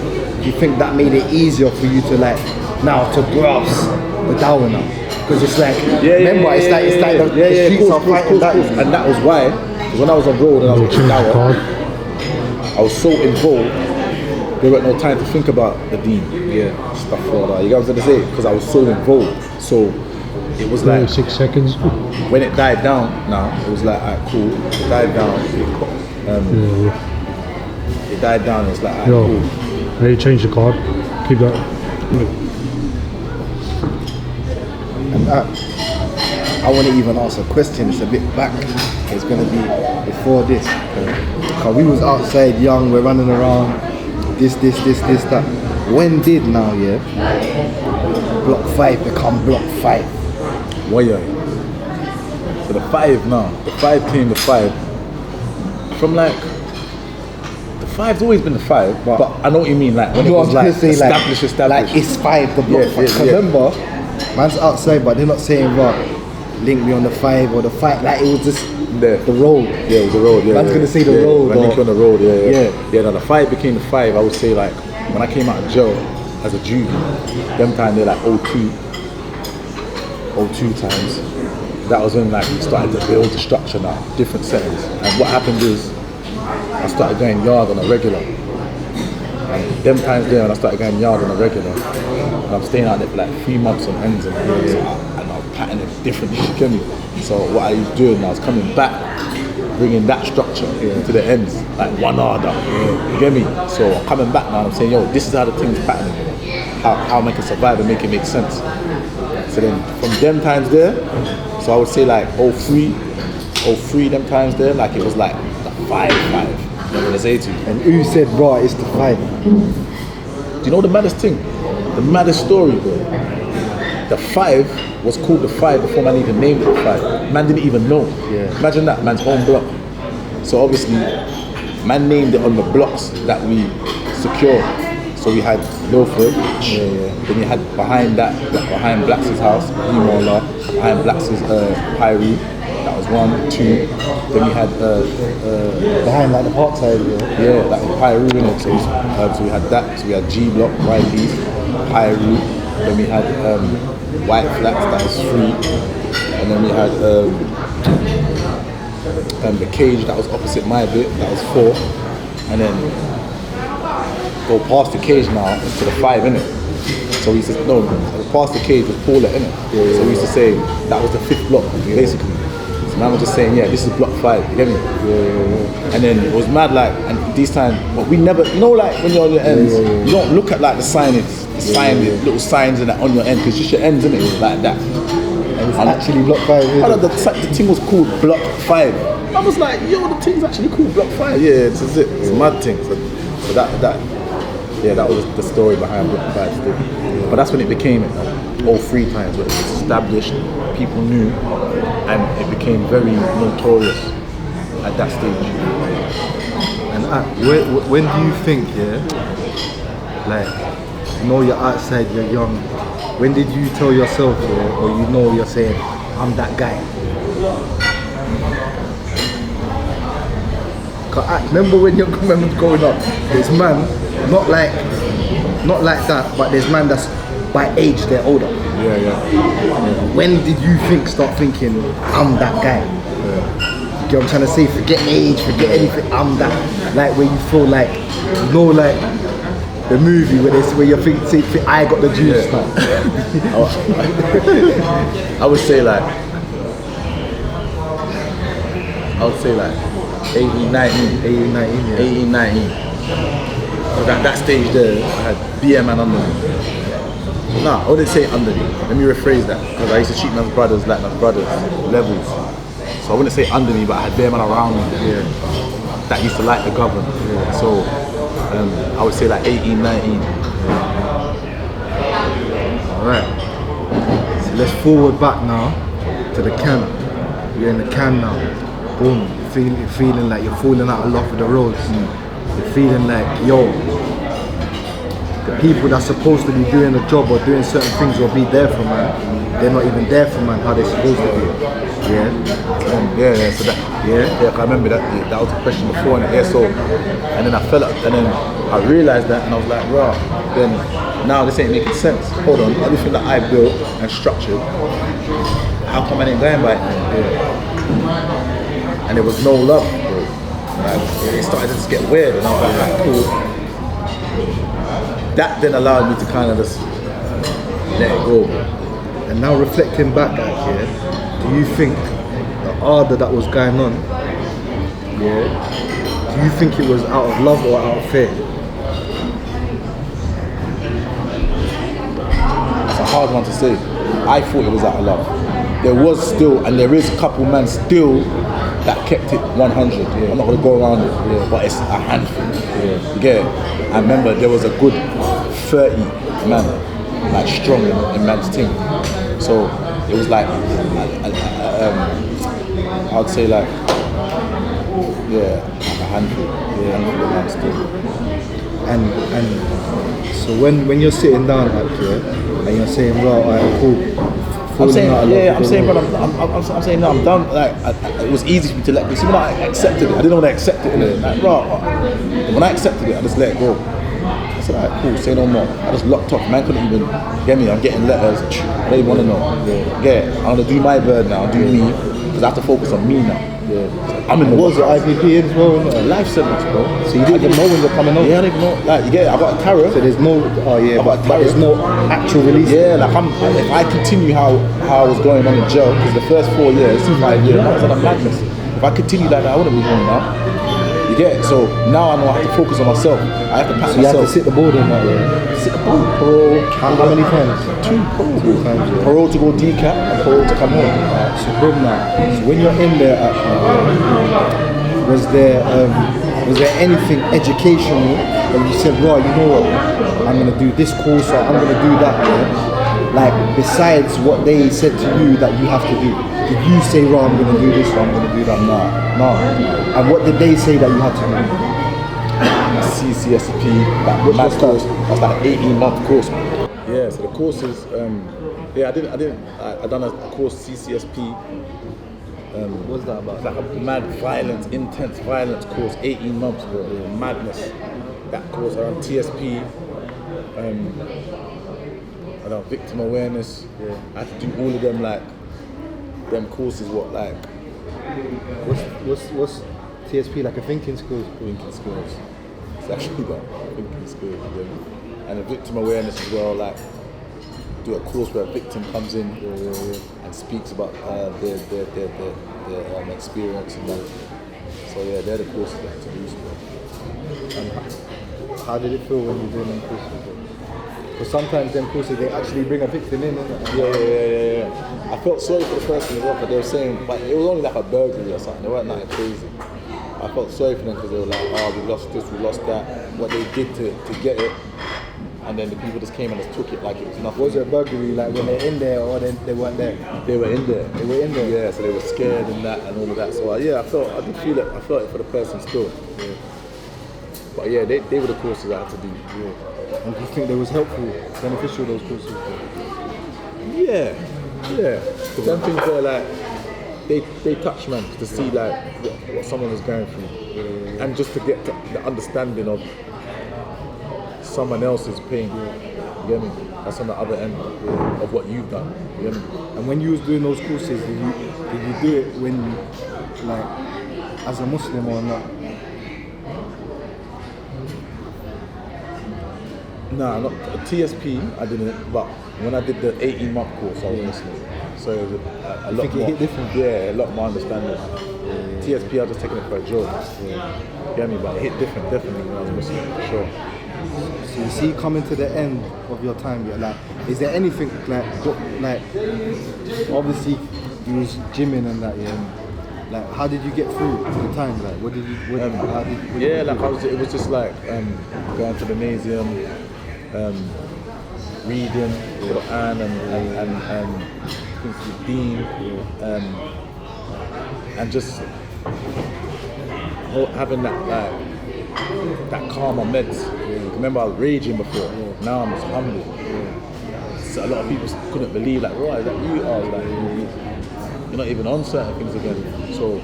You think that made it easier for you to like now to grasp the dawah now. Because it's like, remember, it's like the streets are fighting that. And that was why, because when I was on road and I was watching dawah, I was so involved, there wasn't no time to think about the deen, stuff like that. You get what I'm trying to say? Because I was so involved. So it was like 6 seconds. When it died down, now it was like, alright, cool. It died down. It died down. It was like, alright, cool. Hey, change the card. Keep that. And I want to even ask a question. It's a bit back. It's going to be before this. Because we was outside young, we're running around. This, that. When did now, Block 5 become Block 5? Well, so the 5 now. The 5 came to 5. From like, the 5's always been the 5, but I know what you mean. Like when it was like established. Like it's 5, the Block 5. Remember, man's outside, but they're not saying link me on the 5 or the 5. Like it was just the road. Yeah, it was the road. Yeah, man's gonna say the road. Link on the road. Yeah. Now the 5 became the 5. I would say like when I came out of jail as a juvie, them time they're like 02 times. That was when like we started to build the structure now, different settings. And what happened is I started going yard on a regular. And them times there when I started going yard on a regular, and I'm staying out there for like 3 months on ends and I was patterning different, you get me? So what I was doing now is coming back, bringing that structure to the ends, like one order, you get me? So I'm coming back now and I'm saying, yo, this is how the thing's patterning, how I can survive and make it make sense. So then from them times there, so I would say like 03 them times there, like it was like the 5. I'm gonna say to you. And who said, bro, it's the 5? Do you know the maddest thing? The maddest story, bro. The 5 was called the 5 before man even named it the 5. Man didn't even know. Yeah. Imagine that, man's own block. So obviously, man named it on the blocks that we secured. So we had Milford, then you had behind Black's house, Imola, behind Black's Pyrie, that was 1, 2. Then we had behind like the park side, that was Pyrie, so we had that, so we had G Block, YP, Pyrie, then we had White Flats, that was 3, and then we had the Cage, that was opposite my bit, that was 4, and then go past the Cage now to the 5, innit? So we used to, no, past the Cage was Paula, innit? So we used to say that was the 5th block, basically. So man was just saying, this is Block 5, you get me? And then it was mad, like, and these times, but we never, you know, like when you're on your ends, you don't look at like the signage, little signs and that on your end, because just your ends, innit? Like that. And it's actually Block 5, the thing was called Block 5. I was like, yo, the thing's actually called Block 5. Yeah, this is it. It's a mad thing. So that was the story behind Block 5 still. But that's when it became all 3 times, where it was established, people knew, and it became very notorious at that stage. And when do you think, like, you know you're outside, you're young, when did you tell yourself, or you know you're saying, I'm that guy? Cause I remember when you're growing up, there's man, not like that, but there's man that's by age they're older. Yeah. When did you start thinking, I'm that guy? get what I'm trying to say? Forget age, forget anything. I'm that, like where you feel like, you know, like the movie where they where you think I got the juice now. I would say like 18, 19. 18, 19, yeah. 18, 19. So that stage there, I had BM and under me. Nah, I wouldn't say under me. Let me rephrase that, because I used to treat my brothers like my brothers, levels. So I wouldn't say under me, but I had bare man around me that used to like the govern. Yeah. So I would say like 18, 19. Alright. So let's forward back now to the camp. You're in the camp now. Boom. Feeling like you're falling out of love with the roads. You're feeling like, yo, the people that's supposed to be doing a job or doing certain things or be there for man, they're not even there for man how they're supposed to be. Yeah. So that I remember that was the question before, and and then I fell up, and then I realized that, and I was like, wow, then now this ain't making sense. Hold on, everything that I built and structured, how come I ain't going by it? And there was no love, bro. Like, it started to just get weird, and I was like, cool. That then allowed me to kind of just let it go. And now reflecting back at here, do you think the ardor that was going on, do you think it was out of love or out of fear? It's a hard one to say. I thought it was out of love. There was still, and there is a couple men still that kept it 100. I'm not going to go around it, but it's a handful. You get it? I remember there was a good 30 men, like strong in man's team. So it was like, I would say like, a handful of men still. And so when you're sitting down up here and you're saying, well, alright, cool. I'm saying no, I'm done. Like it was easy for me to let go. See, when I accepted it, I didn't want to accept it. Like, when I accepted it, I just let it go. I said, alright, cool, say no more. I just locked off. Man couldn't even get me. I'm getting letters. I don't even want to know. I'm gonna do my bird now. Do me, because I have to focus on me now. I'm in the was it IPP as well? Life sentence, bro. So you didn't even know when you're coming over? Yeah, I didn't even know. Like, you get it? I got a carrot. So there's no, but there's no actual release? Yeah, like if I continue how I was going on in jail, because the first 4 years, 5 years, I was on a madness. If I continue like that, I wouldn't be going now. You get it? So now I know I have to focus on myself. I have to pack myself. You have to sit the board in that way? Sit the board. Parole. How many times? 2 parole. 2 times, yeah. Parole to go decap and parole to come home. So boom now. So when you're in there, was there anything educational that you said, right, you know what, I'm going to do this course or I'm going to do that, like besides what they said to you that you have to do? Did you say, right, I'm going to do this or I'm going to do that? No. And what did they say that you had to do? CCSP, that course. That's like an 18-month course. Yeah, so the courses, I done a course CCSP. What's that about? It's like a mad violence, intense violence course, 18 months, bro. Madness. That course around TSP, victim awareness. I had to do all of them, like them courses. What's TSP, like a thinking skills? Thinking skills. It's actually that thinking skills, and a victim awareness as well. Like do a course where a victim comes in and speaks about their experience and that. So they're the courses that I had to do. And how did it feel when you were doing them courses? Because sometimes them courses they actually bring a victim in, isn't it? Yeah. I felt sorry for the person as well, but they were saying, but it was only like a burglary or something. They weren't nothing crazy. I felt sorry for them because they were like, oh, we lost this, we lost that. What they did to get it. And then the people just came and just took it like it was nothing. Was it a burglary, like when they're in there or they weren't there? They were in there. They were in there? Yeah, so they were scared and that and all of that. So I felt it for the person still. Yeah. But yeah, they were the courses I had to do. Yeah. And do you think they was helpful, beneficial, those courses? Yeah. Because them things were like, they touch man to see like what someone is going through. Yeah. And just to get to the understanding of someone else's pain, you get me? That's on the other end of what you've done, you get me? And when you was doing those courses, did you do it when, like, as a Muslim or not? Nah, not TSP. I didn't, but when I did the 18-month course, I was Muslim. So it was a lot think it more. hit different? Yeah, a lot more understanding. TSP, I was just taking it for a joke. You get me? But it hit different, definitely when I was Muslim, for sure. So you see, coming to the end of your time, yeah, like, is there anything like obviously you was gymming and that, yeah. Like, how did you get through the time? Like, what did you? It was just like going to the gymnasium, reading Quran and things with Deen, and just having that calm on meds. Remember, I was raging before. Now I'm just humble. So a lot of people couldn't believe, like, right, that you are, like, you're not even on certain things again. So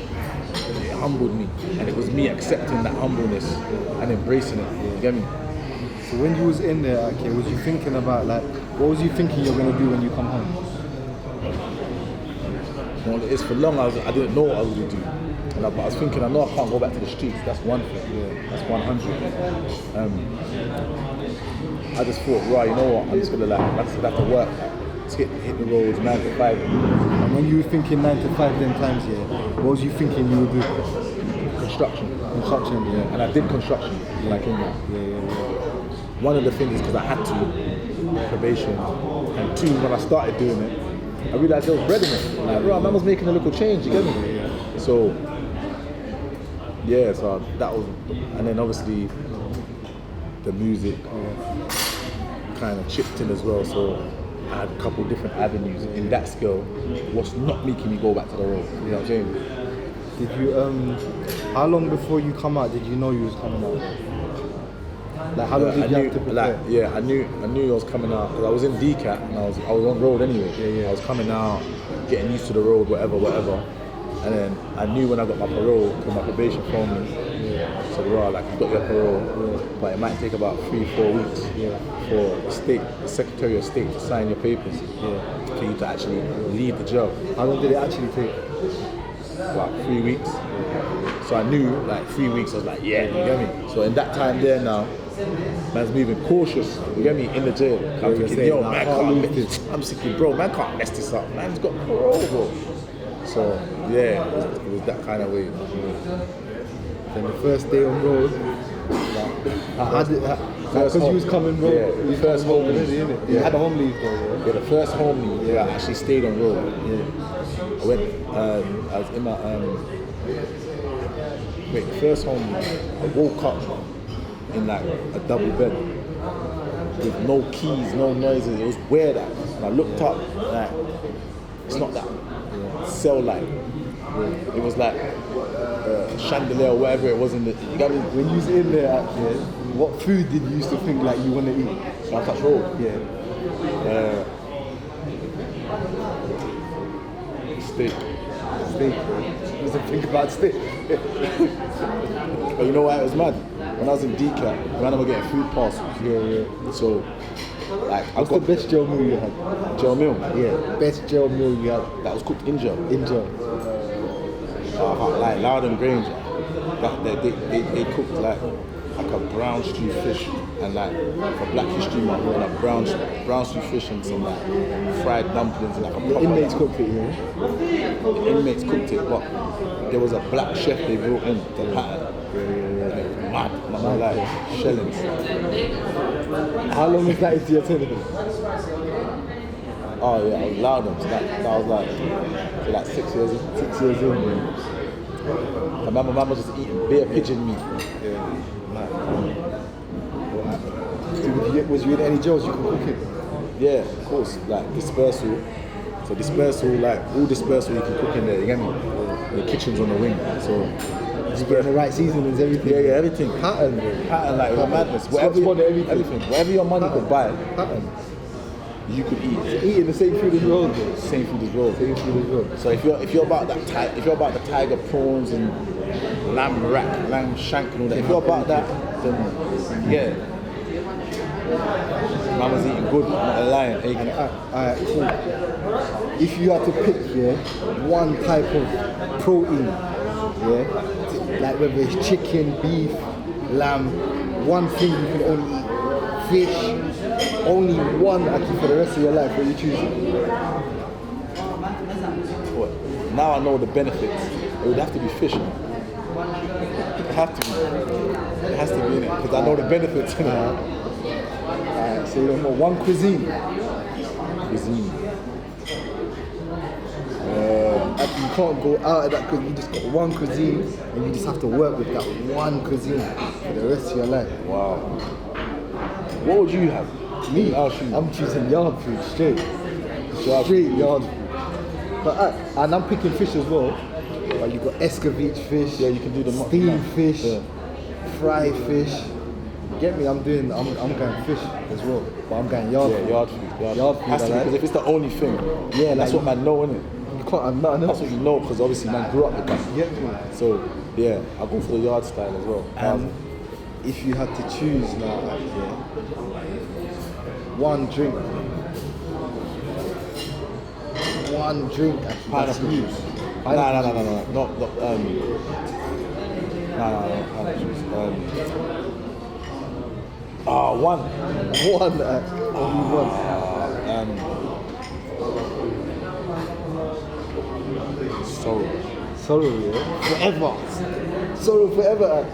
it humbled me, and it was me accepting that humbleness and embracing it. You get me? So when you was in there, okay, was you thinking about, like, what was you thinking you're gonna do when you come home? Well, it's for long. I didn't know what I was gonna do, but I was thinking, I know I can't go back to the streets. That's one thing. That's 100. I just thought, right, you know what? I'm just gonna have to work. To hit the roads 9 to 5. And when you were thinking 9 to 5 then times, yeah, what was you thinking you would do? Construction, yeah. And I did construction when I came here. Yeah. One of the things is because I had to, probation, and two, when I started doing it, I realised there was bread in it. Like, bro, man was making a little change, you get me? Yeah. So that was, and then obviously the music kind of chipped in as well, so I had a couple different avenues in that scale. What's not making me go back to the road, you know what I'm saying? Did you, how long before you come out did you know you was coming out? Like, how long did you have to prepare? I knew I was coming out, because I was in DCAT and I was on road anyway. I was coming out, getting used to the road, whatever. And then I knew when I got my parole, because my probation phoned me. So like, you got your parole, but it might take about 3-4 weeks for the Secretary of State to sign your papers for you to actually leave the job. How long did it actually take? About 3 weeks. So I knew, like, 3 weeks, I was like, yeah, you get me? So in that time there now, man's moving cautious, you get me, in the jail. I'm thinking, yo, man can't mess this. I'm thinking, bro, man can't mess this up. Man's got parole, bro. So yeah, it was that kind of way. Then the first day on road, because you was coming road, yeah, the first home leave, innit? You had a home leave though, yeah, the first home leave, I actually stayed on road. I went, I was in my, the first home leave, I woke up in like a double bed with no keys, no noises. It was weird, and I looked up, like, it's not that cell light. It was like chandelier or whatever it was in the. You got me? When you was in there, actually, what food did you used to think like you want to eat? So I touched road. Yeah. Steak. You used to think about steak. But you know why it was mad? When I was in DCAT, when I was getting food parcels. Yeah. So, like, what's the best gel meal you had? Gel meal? Yeah. Best gel meal you had? That was cooked in gel. In gel. Like Loudon Grange, they cooked like a brown stew fish and like for Black History Month, like brown stew fish and some like fried dumplings and like a proper. Inmates cooked it, yeah. The inmates cooked it, but there was a black chef they brought in to pattern. And it was mad, like shellings. How long was that into your tenure? Oh yeah, I was Loudon, so that was like 6 years in. 6 years in, yeah. And my mum was just eating bare pigeon meat. Was you in any jails you could cook it? Yeah, of course, like dispersal. So dispersal, like all dispersal you can cook in there, you get me? The kitchen's on the wing, so you getting the right seasonings, everything? Yeah, everything. Pattern, like madness. Everything. Whatever your money could buy, you could eat. So eating the same food as well, though. Same food as well. So if you're about that, if you're about the tiger prawns and lamb rack, lamb shank and all that, if you're about that, then yeah. Mama's eating good, I'm not lying. Alright, cool. If you had to pick, one type of protein, to like whether it's chicken, beef, lamb, one thing you can only eat. Fish, only one actually for the rest of your life. What are you choosing? What? Now I know the benefits. It would have to be fish. Man. It has to be. It has to be in it because I know the benefits. Alright, so you don't know one cuisine. Cuisine. Actually, you can't go out of that because you just got one cuisine and you just have to work with that one cuisine for the rest of your life. Wow. What would you have? Me, I'll choose. I'm choosing yard food straight. Straight yard food. But and I'm picking fish as well. But you got escovitch fish. Yeah, you can do the steamed fish, yeah. fried fish. Get me? I'm going fish as well. But I'm going yard food. Yard food. Yard food. Has to be, because if it's the only thing, yeah, that's like, what man know, innit? You can't have nothing else. That's what you know, because obviously man grew up with that. Get me? So yeah, I'll go for the yard style as well. If you had to choose now, one drink. One drink. Pineapple juice. No. One. Only one. Sorrow, yeah? Forever. Sorrow forever.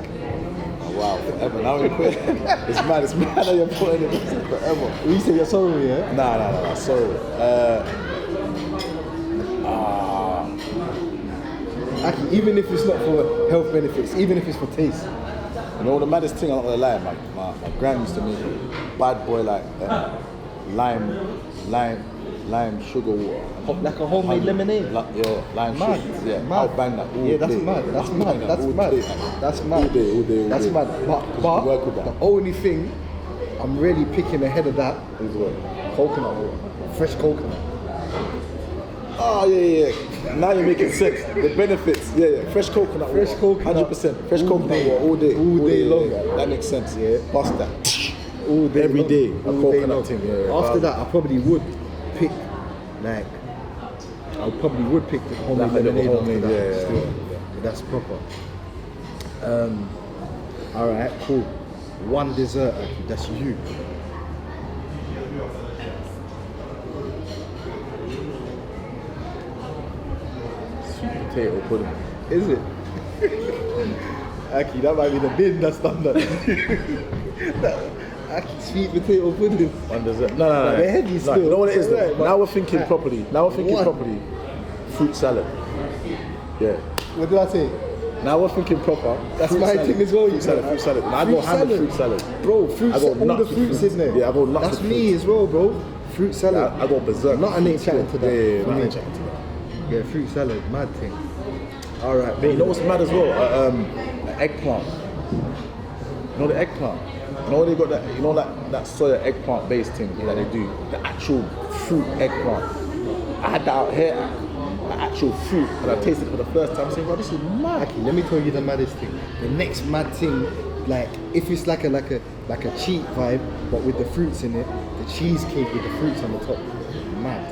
Wow, forever. Now you're putting it's mad that you're putting it forever. You say you're sorrow, yeah? Nah, sorrow. Actually, even if it's not for health benefits, even if it's for taste. You know the maddest thing, I'm not gonna lie, my gran used to make bad boy like lime sugar water. Like a homemade lemonade? Lime Mad. sugar. Yeah, mad. I'll bang that all yeah, that's day. mad. That's I'll mad. bang that That's all mad. day. That's mad. All day. That's mad. But work with that. the only thing I'm really picking ahead of that Is what? coconut water. Fresh coconut. Oh yeah. Now you're making sense. The benefits. Yeah. Fresh coconut. Fresh water. coconut. 100%. Fresh All coconut day. water all day. All day long. Yeah. That makes sense. Yeah. Bust that. All day Every long. day. A All day coconut long. thing. Yeah. After that, I probably would pick the homemade Like a lemonade little after homemade, that. yeah. Still. That's proper. Alright, cool. One dessert, actually, that's you. Sweet potato pudding. Is it? Actually, that might be the bin that's done that. Actually, sweet potato pudding. One dessert. No. they're heavy still. You know what it is? It's Though? alright, but- Now we're thinking properly. What? Fruit salad. Yeah. What did I say? Now we're thinking proper. That's Fruit my salad. thing as well. Fruit salad. Now I go ham with fruit salad. Bro, I go all the nuts with fruits fruit. in there. Yeah, I go nuts That's with me fruit. as well, bro. Fruit salad. Yeah, I go berserk. Nothing ain't chatting to that. Yeah, For nothing me. ain't chatting to that. Yeah, fruit salad, mad thing. Alright, Mate, you know what's mad as well? Eggplant. You know the eggplant? You know they got that? You know that soya eggplant based thing that they do? The actual fruit eggplant. I had that out here. The actual fruit, and I tasted it for the first time. I said, "Bro, this is mad." Actually, let me tell you the maddest thing. The next mad thing, like if it's like a cheat vibe, but with the fruits in it, the cheesecake with the fruits on the top, mad.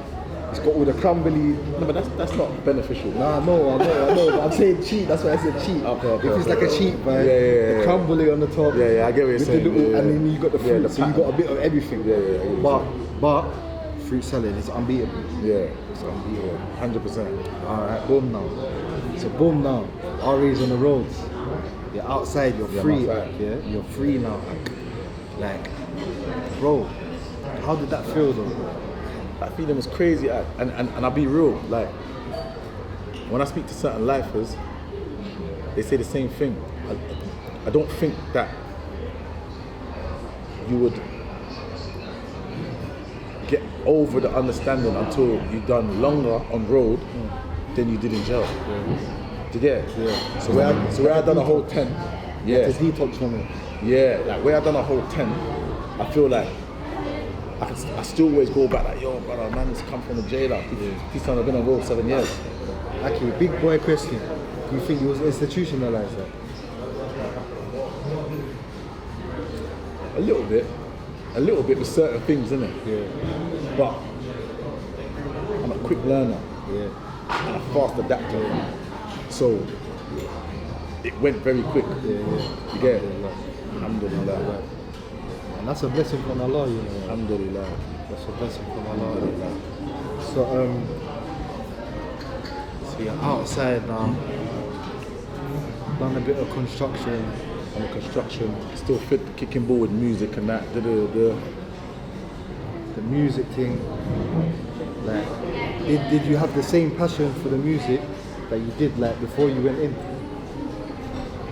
It's got all the crumbly. No, but that's not beneficial. Nah, I know, but I'm saying cheat. That's why I said cheat. Okay, if it's like a cheat vibe, Yeah. the crumbly on the top. Yeah, I get what you're with saying. The little, Yeah. and then you got the fruit, the so you got a bit of everything. Yeah. But fruit salad is unbeatable. Yeah, It's unbeatable. 100%. Alright, boom now. So boom now. RA's on the roads. You're outside, you're Yeah, free. I'm outside. Yeah? You're free now. Like, bro, how did that feel though? That feeling was crazy, and I'll be real. Like when I speak to certain lifers, they say the same thing. I don't think that you would get over the understanding until you've done longer on road than you did in jail. Did you get it? Yeah. So where I done a whole 10. Yeah. To detox from it. Yeah, like where I done a whole 10, I feel like I still always go back like, yo, brother, man, has come from the jail. Like, this time I've been on road 7 years. Actually, big boy question. Do you think it was institutionalized? Like? A little bit with certain things, innit? Yeah. But I'm a quick learner Yeah. and a fast adapter. So it went very quick. Yeah. You get it? Alhamdulillah. And that's a blessing from Allah, you know. Alhamdulillah. That's a blessing from Allah. So so you're outside now. Done a bit of construction. On the construction, still fit kicking ball with music and that. The music thing. Like, did you have the same passion for the music that you did like before you went in?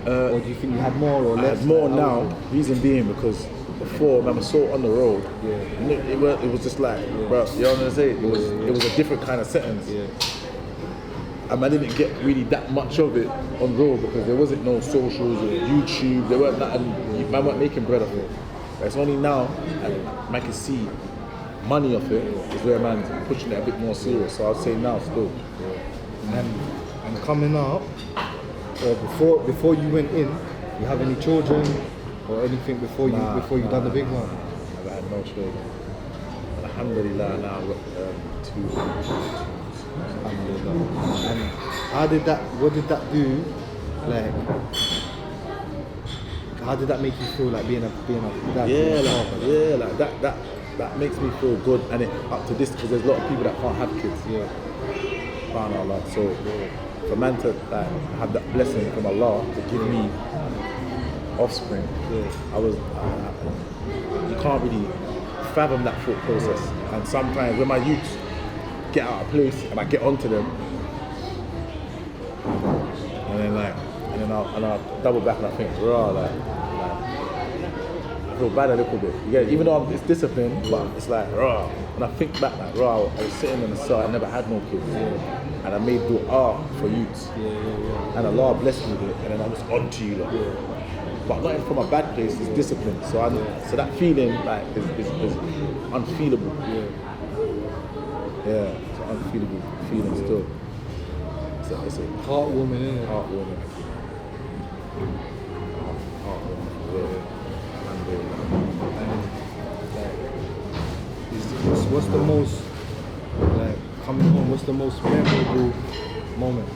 Or do you think you had more or I less? had more Like, now. Reason being because before, when I saw it on the road, Yeah. it was just like, bro, you know what I'm saying? It was a different kind of settings. Yeah. And I didn't get really that much of it on road because there wasn't no socials or YouTube. There weren't nothing. Man weren't making bread off it. But it's only now, and man can see money off it is where man's pushing it a bit more serious. So I'd say now still. And coming up, or before you went in, you have any children or anything before you done the big one? I've had no children. Alhamdulillah, now I've got 2. And what did that do? Like, how did that make you feel like being a dad? That makes me feel good, and it up to this because there's a lot of people that can't have kids. Yeah. Subhanallah. So for man to like have that blessing from Allah to give me offspring, you can't really fathom that thought process. And sometimes when my youth get out of place and I get onto them, and then I'll double back and I think, like I feel bad a little bit. Yeah, even though it's discipline, but it's like and I think back like I was sitting in the cell, I never had no kids, and I made dua for youths, and Allah blessed me with it, and then I was onto you, but not from a bad place. It's discipline. So that feeling like is unfeelable. Yeah, it's an unfeelable feeling still. It's a heartwarming, isn't it? Heartwarming. What's the most, like, coming home, what's the most memorable moment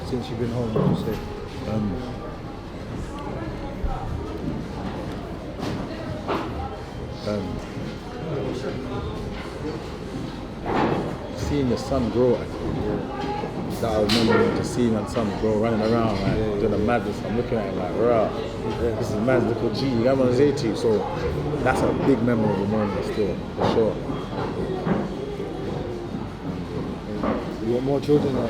since you've been home, would you say? Seeing your son grow, that I remember just seeing my son grow, running around, like, doing the madness. I'm looking at him like, this is man's little G, you got what I'm saying to you? So that's a big memorable moment still, for sure. You want more children now?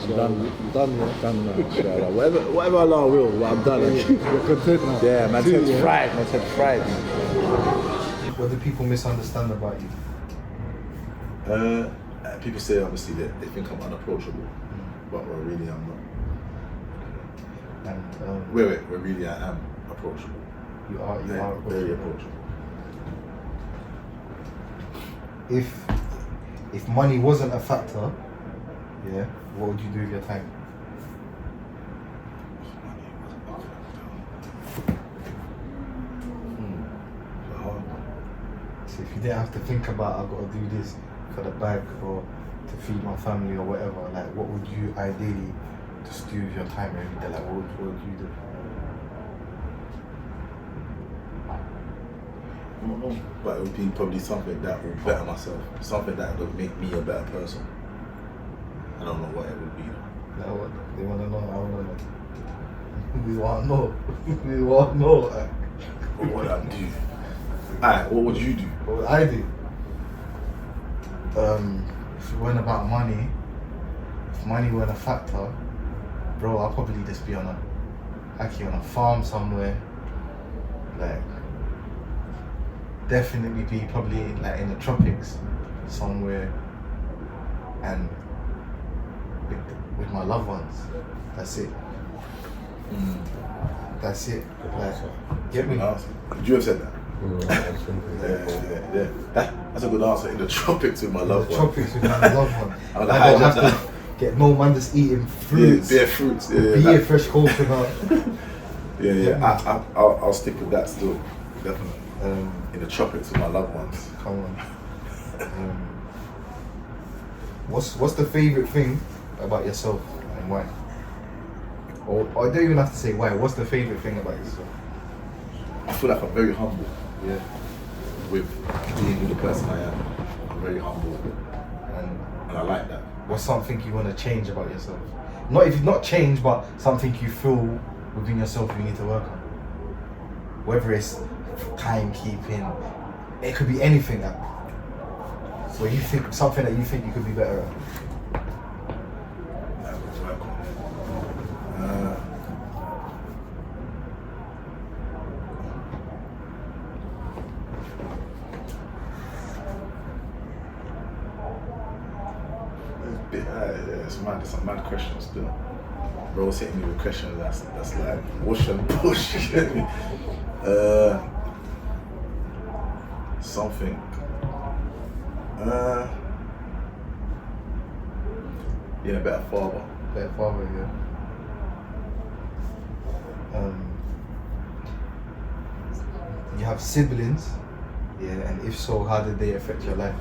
I'm done. You're done, yeah? Done now, inshallah. Whatever Allah will, well, I'm done. You're content now? Yeah, man's head's fried, man's head's fried. What do people misunderstand about you? People say obviously that they think I'm unapproachable, but really I'm not. And Wait, really I am approachable. you are very approachable. If money wasn't a factor, yeah, what would you do with your time? So if you didn't have to think about I've got to do this for the bag or to feed my family or whatever, like what would you ideally just do with your time every day? Like what would you do? I don't know, but it would be probably something that will better myself, something that would make me a better person. I don't know what it would be. Like what? They want to know, I want to know. We want to know. We want to know. What would I do? Alright, what would you do? What would I do? If it weren't about money, if money weren't a factor, bro, I'll probably just be on a farm somewhere, like definitely be probably like in the tropics somewhere, and with my loved ones. That's it. That's it. Like, get me? Could you have said that? Yeah. That's a good answer. In the tropics with my loved one. Tropics with my loved one. I don't have to get no man just eating fruits. Yeah, fruits. Beer, fresh coconut. Yeah. I'll stick with that still. Definitely. In the tropics with my loved ones. Come on. What's the favourite thing about yourself and why? Or I don't even have to say why. What's the favourite thing about yourself? I feel like I'm very humble Yeah. with being the person I am. I'm very humble, And and I like that. what's something you want to change about yourself? Not change, but something you feel within yourself you need to work on. Whether it's timekeeping, it could be anything. So you think something that you think you could be better at. That I would work on. It's mad. It's a mad question still. Bro's hitting me with questions that's like whoosh and push. You get me? Something. Being a better father. Better father, yeah. You have siblings, yeah, and if so, how did they affect your life?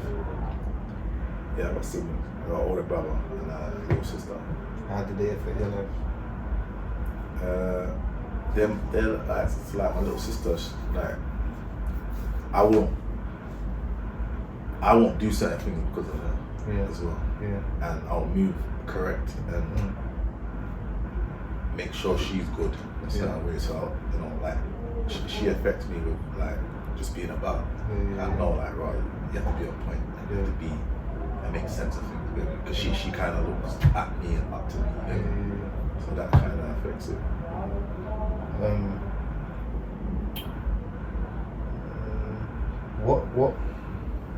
Yeah, I got siblings. I got an older brother and a little sister. How did they affect your life? They're like, it's like my little sister. Like, I won't do certain things because of her as well. Yeah. And I'll move correct and make sure she's good in a certain way. So, you know, like, she affects me with like just being about. I know, like, right, you have to be on point. You have to be and make sense of things. Because she kind of looks at me and up to me. You know? So that kind of affects it.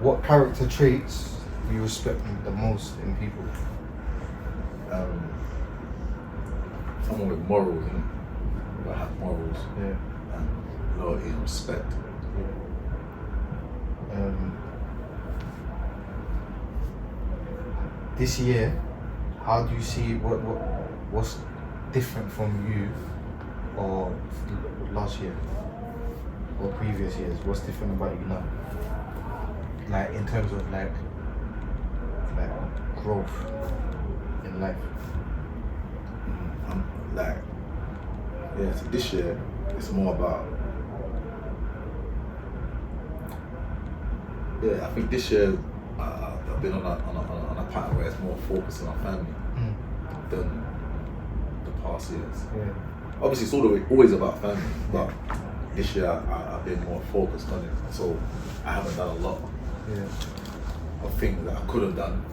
What character traits do you respect the most in people? Someone with morals, and I have morals, Yeah. and loyalty and respect. This year, how do you see what's different from you or last year or previous years? What's different about you now? Like in terms of like growth in life. I'm like, yeah. So this year, it's more about. Yeah, I think this year I've been on a pattern where it's more focusing on family than the past years. Yeah. Obviously, it's always about family, but this year I've been more focused on it. So I haven't done a lot of things that I could have done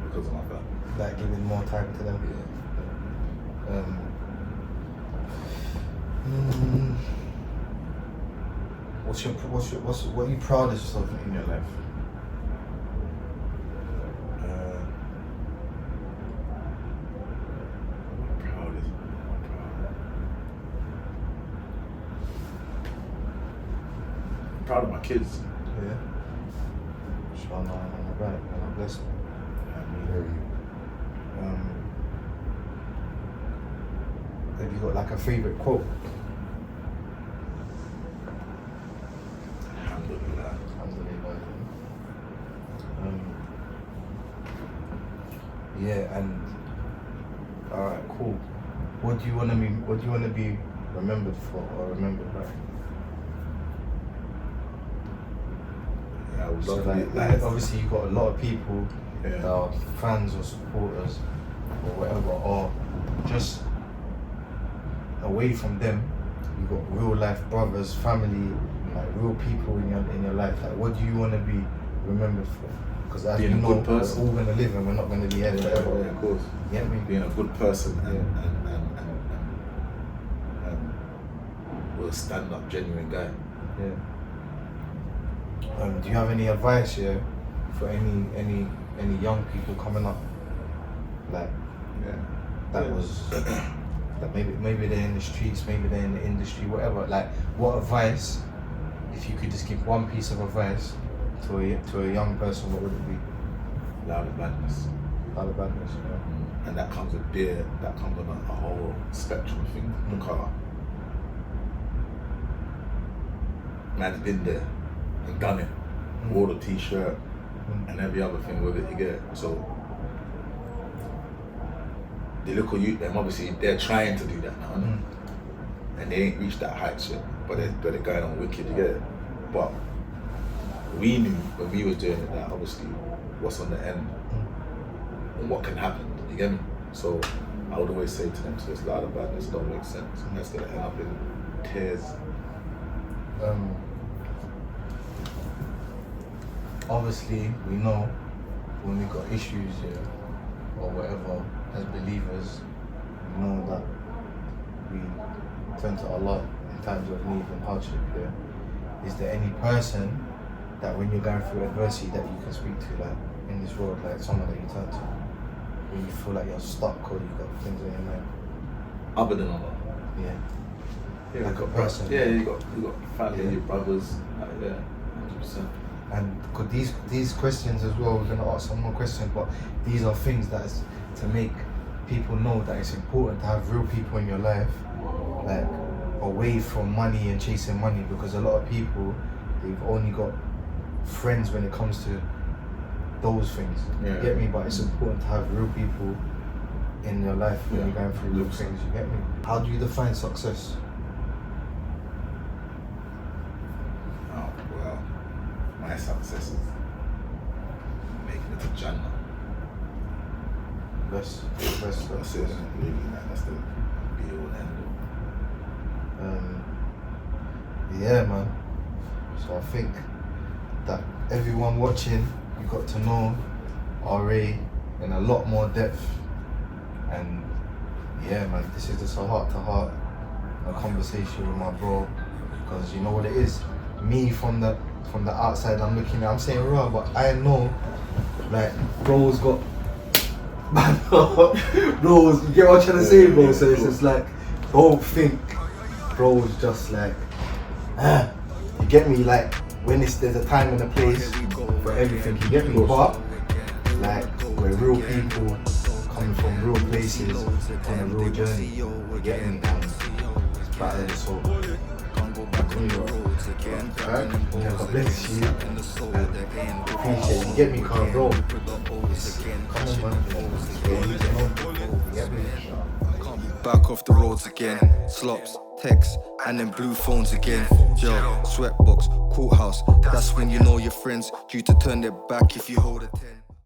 because of my family. Like giving more time to them. What are you proudest of in your life? I'm proud of my kids. Yeah. I'm blessed. Have you got like a favorite quote? Alhamdulillah. Yeah, and all right, cool. What do you want to be remembered for or remembered by? Yeah, I would So love like, to be obviously you've got a lot of people Yeah. that are fans or supporters or whatever, or just away from them, you've got real life brothers, family, like real people in your life. Like, what do you want to be remembered for? Because as Being we a know, good person. we're all going to live and we're not going to be here forever. Yeah, of course. You get me? Being a good person and with a stand-up, genuine guy. Yeah. Do you have any advice here for any young people coming up? Like that maybe they're in the streets, maybe they're in the industry, whatever. Like, what advice, if you could just give one piece of advice to a young person, what would it be? Loud of badness. Out of badness, And that comes with beer, that comes on a whole spectrum of things. Because man's been there and done it. Wore the t-shirt and every other thing with it you get. So the little youth, them obviously they're trying to do that now, and they ain't reached that height yet. But they're going on wicked, you get it. But we knew when we were doing it that obviously what's on the end and what can happen. You get me? So I would always say to them, so it's a lot of badness don't make sense, and that's gonna end up in tears. Obviously, we know when we got issues or whatever, as believers, we know that we turn to Allah in times of need and hardship. Is there any person that when you're going through adversity that you can speak to, like in this world, like someone that you turn to when you feel like you're stuck or you've got things on your mind? Other than Allah. Yeah, like a person. Yeah, you got family, your brothers, yeah, 100%. And could these questions as well, we're gonna ask some more questions, but these are things that is to make people know that it's important to have real people in your life, like away from money and chasing money, because a lot of people, they've only got friends when it comes to those things. Yeah. You get me? But it's important to have real people in your life when you're going through real things. You get me? How do you define success? Oh, well, my success is making it to Jannah. Best That's it, success. isn't it? Really, man. That's the be all and end Yeah, man. So I think that everyone watching, you got to know RA in a lot more depth. And yeah, man, this is just a heart-to-heart, a conversation with my bro. Because you know what it is? Me from the outside, I'm looking at, I'm saying raw, but I know, like, bro's got, bro's, you get what I'm trying to say, bro? So it's just like, don't think bro's just like, you get me? Like, when there's a time and a place for everything, you get me? But, like, we're real people, coming from real places, on a real journey, you get me? And it's better than so. Alright, yeah, God bless you. And appreciate it. You get me, car, bro? Come on, man. Yeah, you get me? Back off the roads again. Slops, texts, and then blue phones again. Yo, sweatbox, courthouse. That's when you know your friends due to turn their back if you hold a 10.